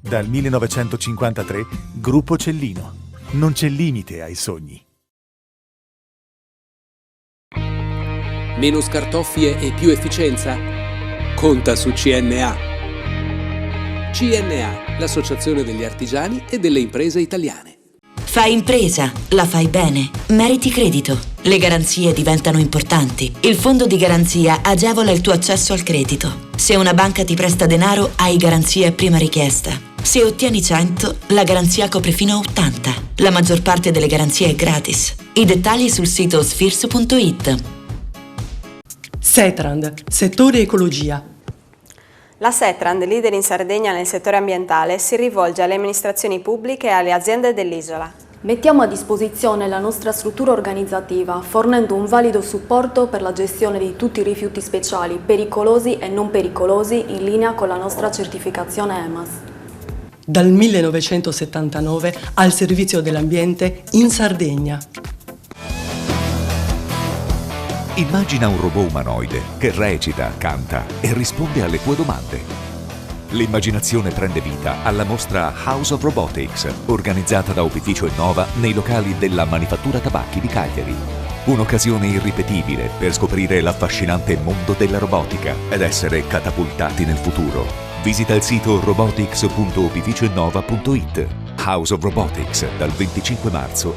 Dal 1953, Gruppo Cellino. Non c'è limite ai sogni. Meno scartoffie e più efficienza? Conta su CNA. CNA, l'associazione degli artigiani e delle imprese italiane. Fai impresa, la fai bene. Meriti credito. Le garanzie diventano importanti. Il fondo di garanzia agevola il tuo accesso al credito. Se una banca ti presta denaro, hai garanzia a prima richiesta. Se ottieni 100, la garanzia copre fino a 80. La maggior parte delle garanzie è gratis. I dettagli sul sito sfirso.it. Setrand, settore ecologia. La Setrand, leader in Sardegna nel settore ambientale, si rivolge alle amministrazioni pubbliche e alle aziende dell'isola. Mettiamo a disposizione la nostra struttura organizzativa, fornendo un valido supporto per la gestione di tutti i rifiuti speciali, pericolosi e non pericolosi, in linea con la nostra certificazione EMAS. Dal 1979 al servizio dell'ambiente in Sardegna. Immagina un robot umanoide che recita, canta e risponde alle tue domande. L'immaginazione prende vita alla mostra House of Robotics, organizzata da Opificio Innova nei locali della Manifattura Tabacchi di Cagliari. Un'occasione irripetibile per scoprire l'affascinante mondo della robotica ed essere catapultati nel futuro. Visita il sito robotics.opificennova.it. House of Robotics dal 25 marzo.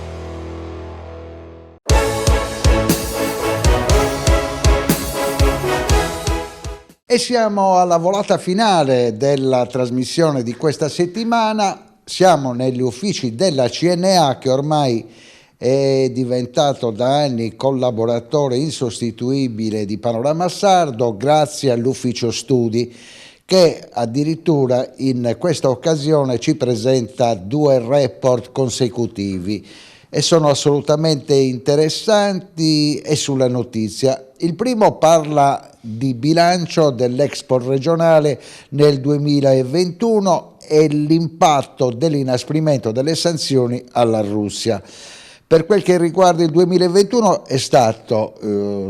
E siamo alla volata finale della trasmissione di questa settimana. Siamo negli uffici della CNA, che ormai è diventato da anni collaboratore insostituibile di Panorama Sardo, grazie all'ufficio studi, che addirittura in questa occasione ci presenta 2 report consecutivi e sono assolutamente interessanti e sulla notizia. Il primo parla di bilancio dell'export regionale nel 2021 e l'impatto dell'inasprimento delle sanzioni alla Russia. Per quel che riguarda il 2021 è stato,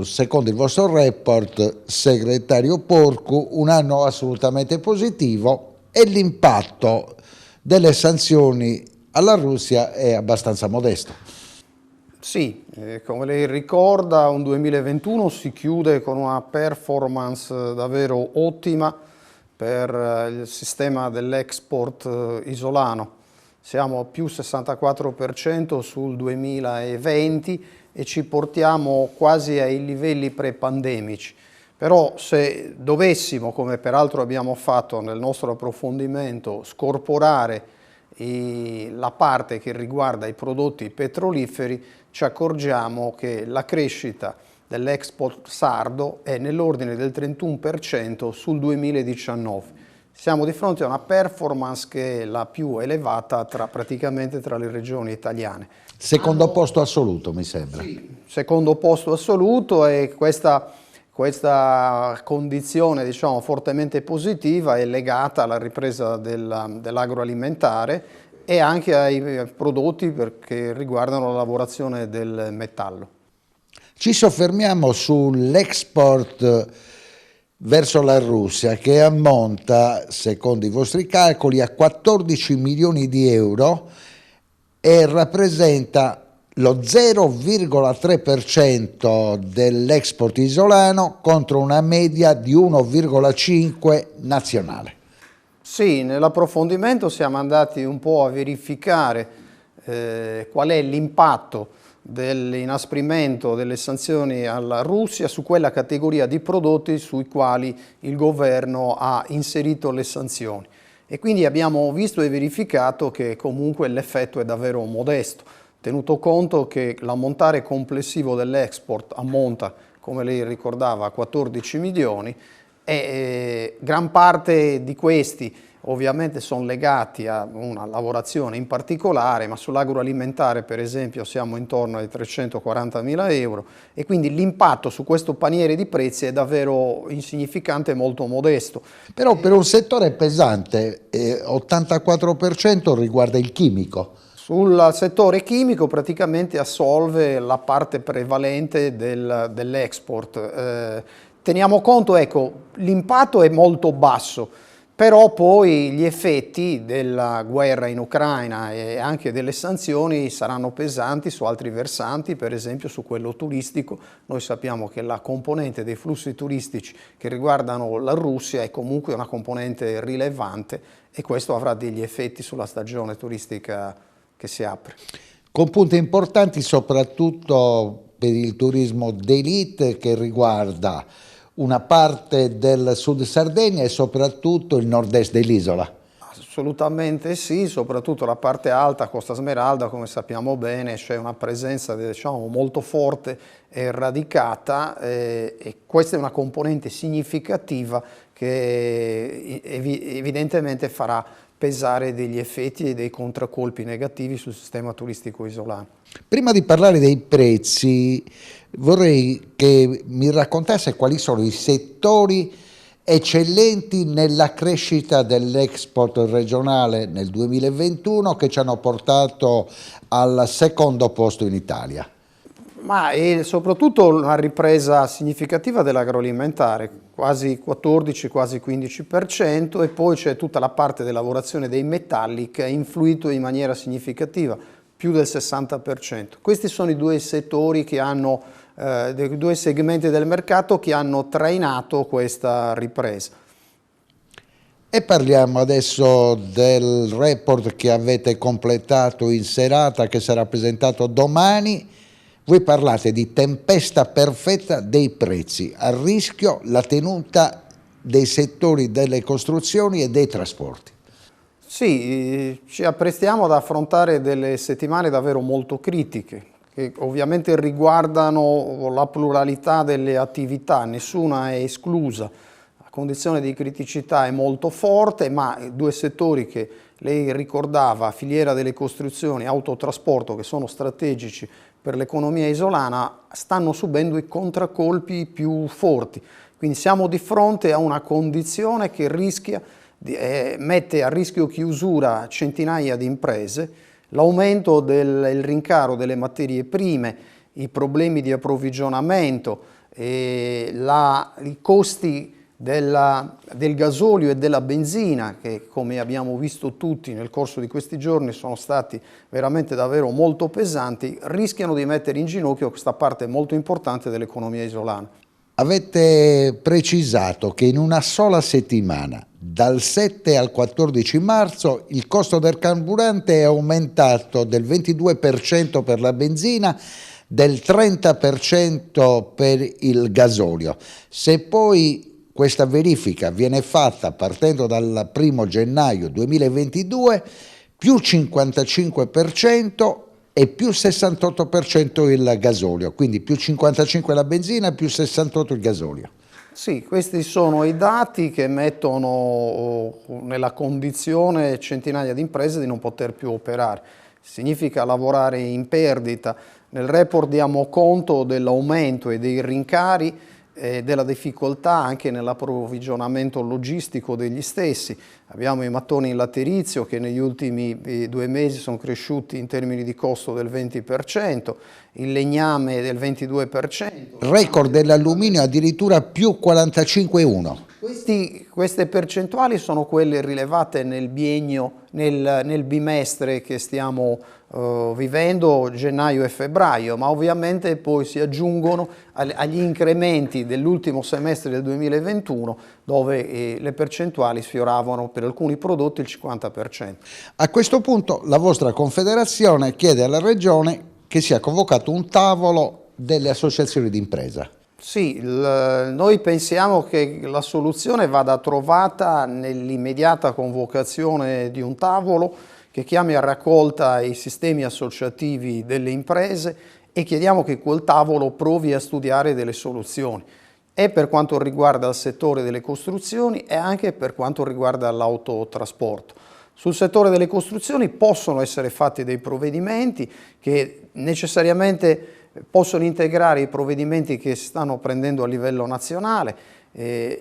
secondo il vostro report, segretario Porcu, un anno assolutamente positivo e l'impatto delle sanzioni alla Russia è abbastanza modesto. Sì, come lei ricorda, un 2021 si chiude con una performance davvero ottima per il sistema dell'export isolano. Siamo a più 64% sul 2020 e ci portiamo quasi ai livelli pre-pandemici. Però se dovessimo, come peraltro abbiamo fatto nel nostro approfondimento, scorporare la parte che riguarda i prodotti petroliferi, ci accorgiamo che la crescita dell'export sardo è nell'ordine del 31% sul 2019. Siamo di fronte a una performance che è la più elevata praticamente tra le regioni italiane. Secondo posto assoluto, mi sembra. Sì, secondo posto assoluto, e questa condizione, diciamo, fortemente positiva è legata alla ripresa dell'agroalimentare e anche ai prodotti che riguardano la lavorazione del metallo. Ci soffermiamo sull'export verso la Russia, che ammonta, secondo i vostri calcoli, a 14 milioni di euro e rappresenta lo 0,3% dell'export isolano contro una media di 1,5% nazionale. Sì, nell'approfondimento siamo andati un po' a verificare qual è l'impatto dell'inasprimento delle sanzioni alla Russia su quella categoria di prodotti sui quali il governo ha inserito le sanzioni. E quindi abbiamo visto e verificato che comunque l'effetto è davvero modesto, tenuto conto che l'ammontare complessivo dell'export ammonta, come lei ricordava, a 14 milioni e gran parte di questi ovviamente sono legati a una lavorazione in particolare, ma sull'agroalimentare per esempio siamo intorno ai 340.000 euro e quindi l'impatto su questo paniere di prezzi è davvero insignificante e molto modesto. Però per un settore pesante, 84% riguarda il chimico. Sul settore chimico praticamente assolve la parte prevalente dell'export. Teniamo conto, ecco, l'impatto è molto basso, però poi gli effetti della guerra in Ucraina e anche delle sanzioni saranno pesanti su altri versanti, per esempio su quello turistico. Noi sappiamo che la componente dei flussi turistici che riguardano la Russia è comunque una componente rilevante e questo avrà degli effetti sulla stagione turistica che si apre. Con punti importanti soprattutto per il turismo d'élite che riguarda una parte del sud Sardegna e soprattutto il nord-est dell'isola. Assolutamente sì, soprattutto la parte alta, Costa Smeralda, come sappiamo bene, c'è una presenza, diciamo, molto forte e radicata e questa è una componente significativa che evidentemente farà pesare degli effetti e dei contraccolpi negativi sul sistema turistico isolano. Prima di parlare dei prezzi, vorrei che mi raccontasse quali sono i settori eccellenti nella crescita dell'export regionale nel 2021 che ci hanno portato al secondo posto in Italia. Ma è soprattutto una ripresa significativa dell'agroalimentare, quasi 14, quasi 15%, e poi c'è tutta la parte della lavorazione dei metalli che ha influito in maniera significativa, più più del 60%. Questi sono i due settori che hanno, dei due segmenti del mercato che hanno trainato questa ripresa. E parliamo adesso del report che avete completato in serata, che sarà presentato domani. Voi parlate di tempesta perfetta dei prezzi, a rischio la tenuta dei settori delle costruzioni e dei trasporti. Sì, ci apprestiamo ad affrontare delle settimane davvero molto critiche, che ovviamente riguardano la pluralità delle attività, nessuna è esclusa. La condizione di criticità è molto forte, ma due settori che lei ricordava, filiera delle costruzioni, autotrasporto, che sono strategici per l'economia isolana, stanno subendo i contraccolpi più forti. Quindi siamo di fronte a una condizione che mette a rischio chiusura centinaia di imprese, l'aumento del rincaro delle materie prime, i problemi di approvvigionamento, i costi del gasolio e della benzina, che come abbiamo visto tutti nel corso di questi giorni sono stati veramente davvero molto pesanti, rischiano di mettere in ginocchio questa parte molto importante dell'economia isolana. Avete precisato che in una sola settimana, dal 7 al 14 marzo, il costo del carburante è aumentato del 22% per la benzina, del 30% per il gasolio. Se poi questa verifica viene fatta partendo dal 1 gennaio 2022, più 55% e più 68% il gasolio, quindi più 55 la benzina, più 68 il gasolio. Sì, questi sono i dati che mettono nella condizione centinaia di imprese di non poter più operare. Significa lavorare in perdita. Nel report diamo conto dell'aumento e dei rincari e della difficoltà anche nell'approvvigionamento logistico degli stessi. Abbiamo i mattoni in laterizio che negli ultimi 2 mesi sono cresciuti in termini di costo del 20%, il legname del 22%. Record dell'alluminio addirittura più 45,1%. Queste percentuali sono quelle rilevate nel biennio, nel bimestre che stiamo vivendo, gennaio e febbraio, ma ovviamente poi si aggiungono agli incrementi dell'ultimo semestre del 2021, dove le percentuali sfioravano per alcuni prodotti il 50%. A questo punto la vostra confederazione chiede alla Regione che sia convocato un tavolo delle associazioni di impresa. Sì, noi pensiamo che la soluzione vada trovata nell'immediata convocazione di un tavolo che chiami a raccolta i sistemi associativi delle imprese e chiediamo che quel tavolo provi a studiare delle soluzioni, e per quanto riguarda il settore delle costruzioni e anche per quanto riguarda l'autotrasporto. Sul settore delle costruzioni possono essere fatti dei provvedimenti che necessariamente possono integrare i provvedimenti che si stanno prendendo a livello nazionale.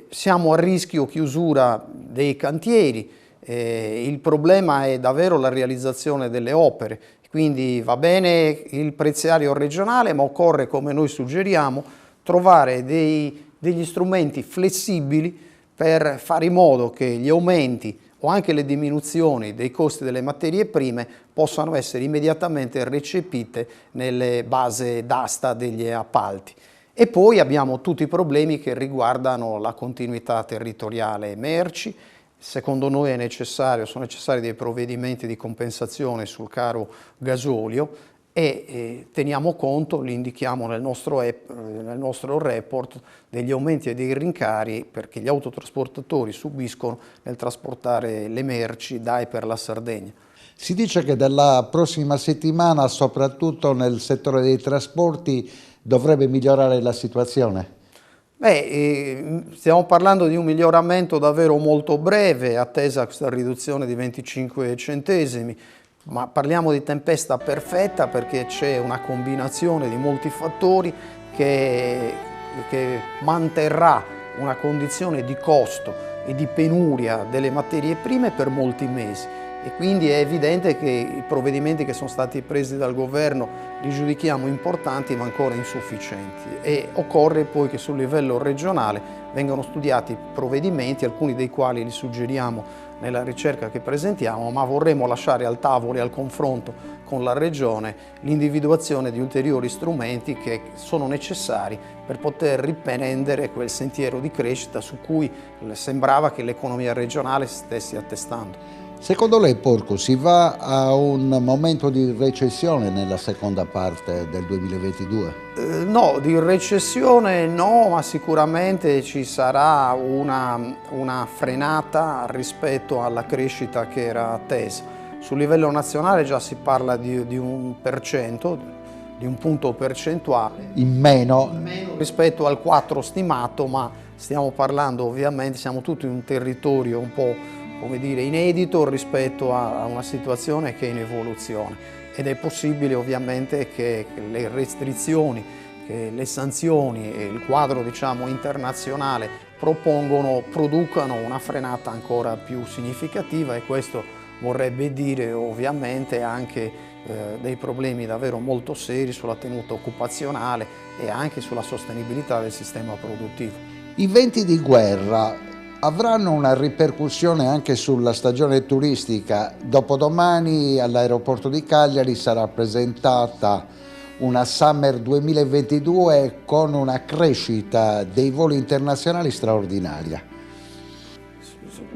Siamo a rischio chiusura dei cantieri, il problema è davvero la realizzazione delle opere, quindi va bene il preziario regionale, ma occorre, come noi suggeriamo, trovare degli strumenti flessibili per fare in modo che gli aumenti o anche le diminuzioni dei costi delle materie prime possano essere immediatamente recepite nelle basi d'asta degli appalti. E poi abbiamo tutti i problemi che riguardano la continuità territoriale merci. Secondo noi sono necessari dei provvedimenti di compensazione sul caro gasolio e teniamo conto, li indichiamo nel nostro report, degli aumenti e dei rincari perché gli autotrasportatori subiscono nel trasportare le merci da e per la Sardegna. Si dice che dalla prossima settimana, soprattutto nel settore dei trasporti, dovrebbe migliorare la situazione? Stiamo parlando di un miglioramento davvero molto breve, attesa questa riduzione di 25 centesimi, ma parliamo di tempesta perfetta perché c'è una combinazione di molti fattori che manterrà una condizione di costo e di penuria delle materie prime per molti mesi. e quindi è evidente che i provvedimenti che sono stati presi dal governo li giudichiamo importanti ma ancora insufficienti, e occorre poi che sul livello regionale vengano studiati provvedimenti, alcuni dei quali li suggeriamo nella ricerca che presentiamo, ma vorremmo lasciare al tavolo e al confronto con la Regione l'individuazione di ulteriori strumenti che sono necessari per poter riprendere quel sentiero di crescita su cui sembrava che l'economia regionale si stesse attestando. Secondo lei, Porco, si va a un momento di recessione nella seconda parte del 2022? No, di recessione no, ma sicuramente ci sarà una frenata rispetto alla crescita che era attesa. Sul livello nazionale già si parla di 1%, di un punto percentuale. In meno Rispetto al 4 stimato, ma stiamo parlando ovviamente, siamo tutti in un territorio un po', come dire, inedito rispetto a una situazione che è in evoluzione, ed è possibile ovviamente che le restrizioni, che le sanzioni e il quadro, diciamo, internazionale producano una frenata ancora più significativa, e questo vorrebbe dire ovviamente anche dei problemi davvero molto seri sulla tenuta occupazionale e anche sulla sostenibilità del sistema produttivo. I venti di guerra avranno una ripercussione anche sulla stagione turistica. Dopodomani all'aeroporto di Cagliari sarà presentata una Summer 2022 con una crescita dei voli internazionali straordinaria.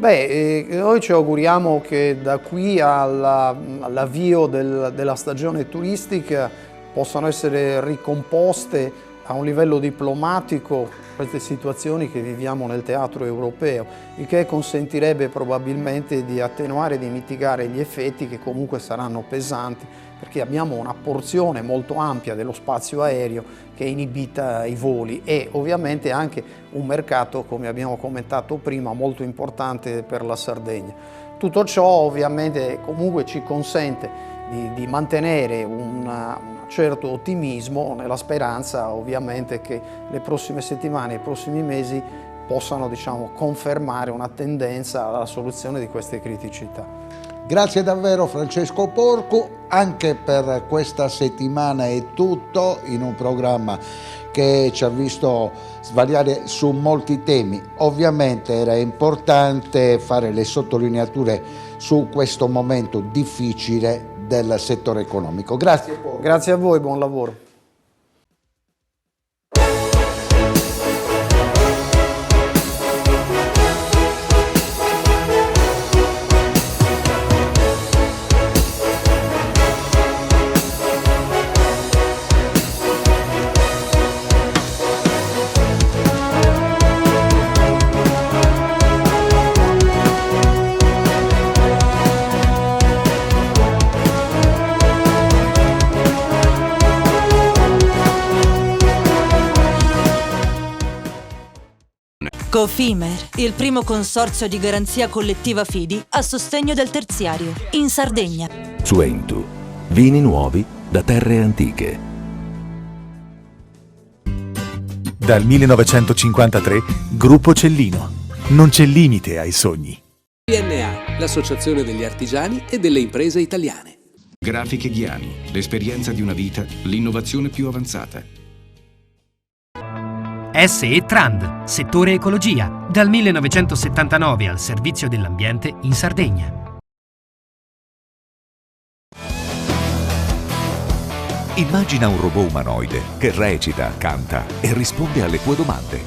Noi ci auguriamo che da qui all'avvio della stagione turistica possano essere ricomposte a un livello diplomatico queste situazioni che viviamo nel teatro europeo, il che consentirebbe probabilmente di attenuare e di mitigare gli effetti che comunque saranno pesanti, perché abbiamo una porzione molto ampia dello spazio aereo che inibita i voli, e ovviamente anche un mercato, come abbiamo commentato prima, molto importante per la Sardegna. Tutto ciò ovviamente comunque ci consente di mantenere un certo ottimismo, nella speranza ovviamente che le prossime settimane e i prossimi mesi possano, diciamo, confermare una tendenza alla soluzione di queste criticità. Grazie davvero Francesco Porco, anche per questa settimana è tutto, in un programma che ci ha visto svariare su molti temi. Ovviamente era importante fare le sottolineature su questo momento difficile del settore economico. Grazie Porco. Grazie a voi, buon lavoro. Cofimer, il primo consorzio di garanzia collettiva fidi a sostegno del terziario, in Sardegna. Suentu, vini nuovi da terre antiche. Dal 1953, Gruppo Cellino. Non c'è limite ai sogni. PNA, l'associazione degli artigiani e delle imprese italiane. Grafiche Ghiani, l'esperienza di una vita, l'innovazione più avanzata. SE Trand, settore ecologia, dal 1979 al servizio dell'ambiente in Sardegna. Immagina un robot umanoide che recita, canta e risponde alle tue domande.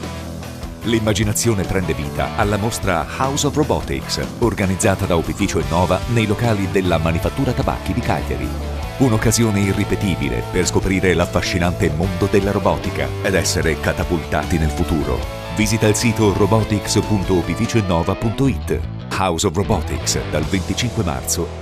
L'immaginazione prende vita alla mostra House of Robotics, organizzata da Opificio Innova nei locali della Manifattura Tabacchi di Cagliari. Un'occasione irripetibile per scoprire l'affascinante mondo della robotica ed essere catapultati nel futuro. Visita il sito robotics.opificioinnova.it. House of Robotics dal 25 marzo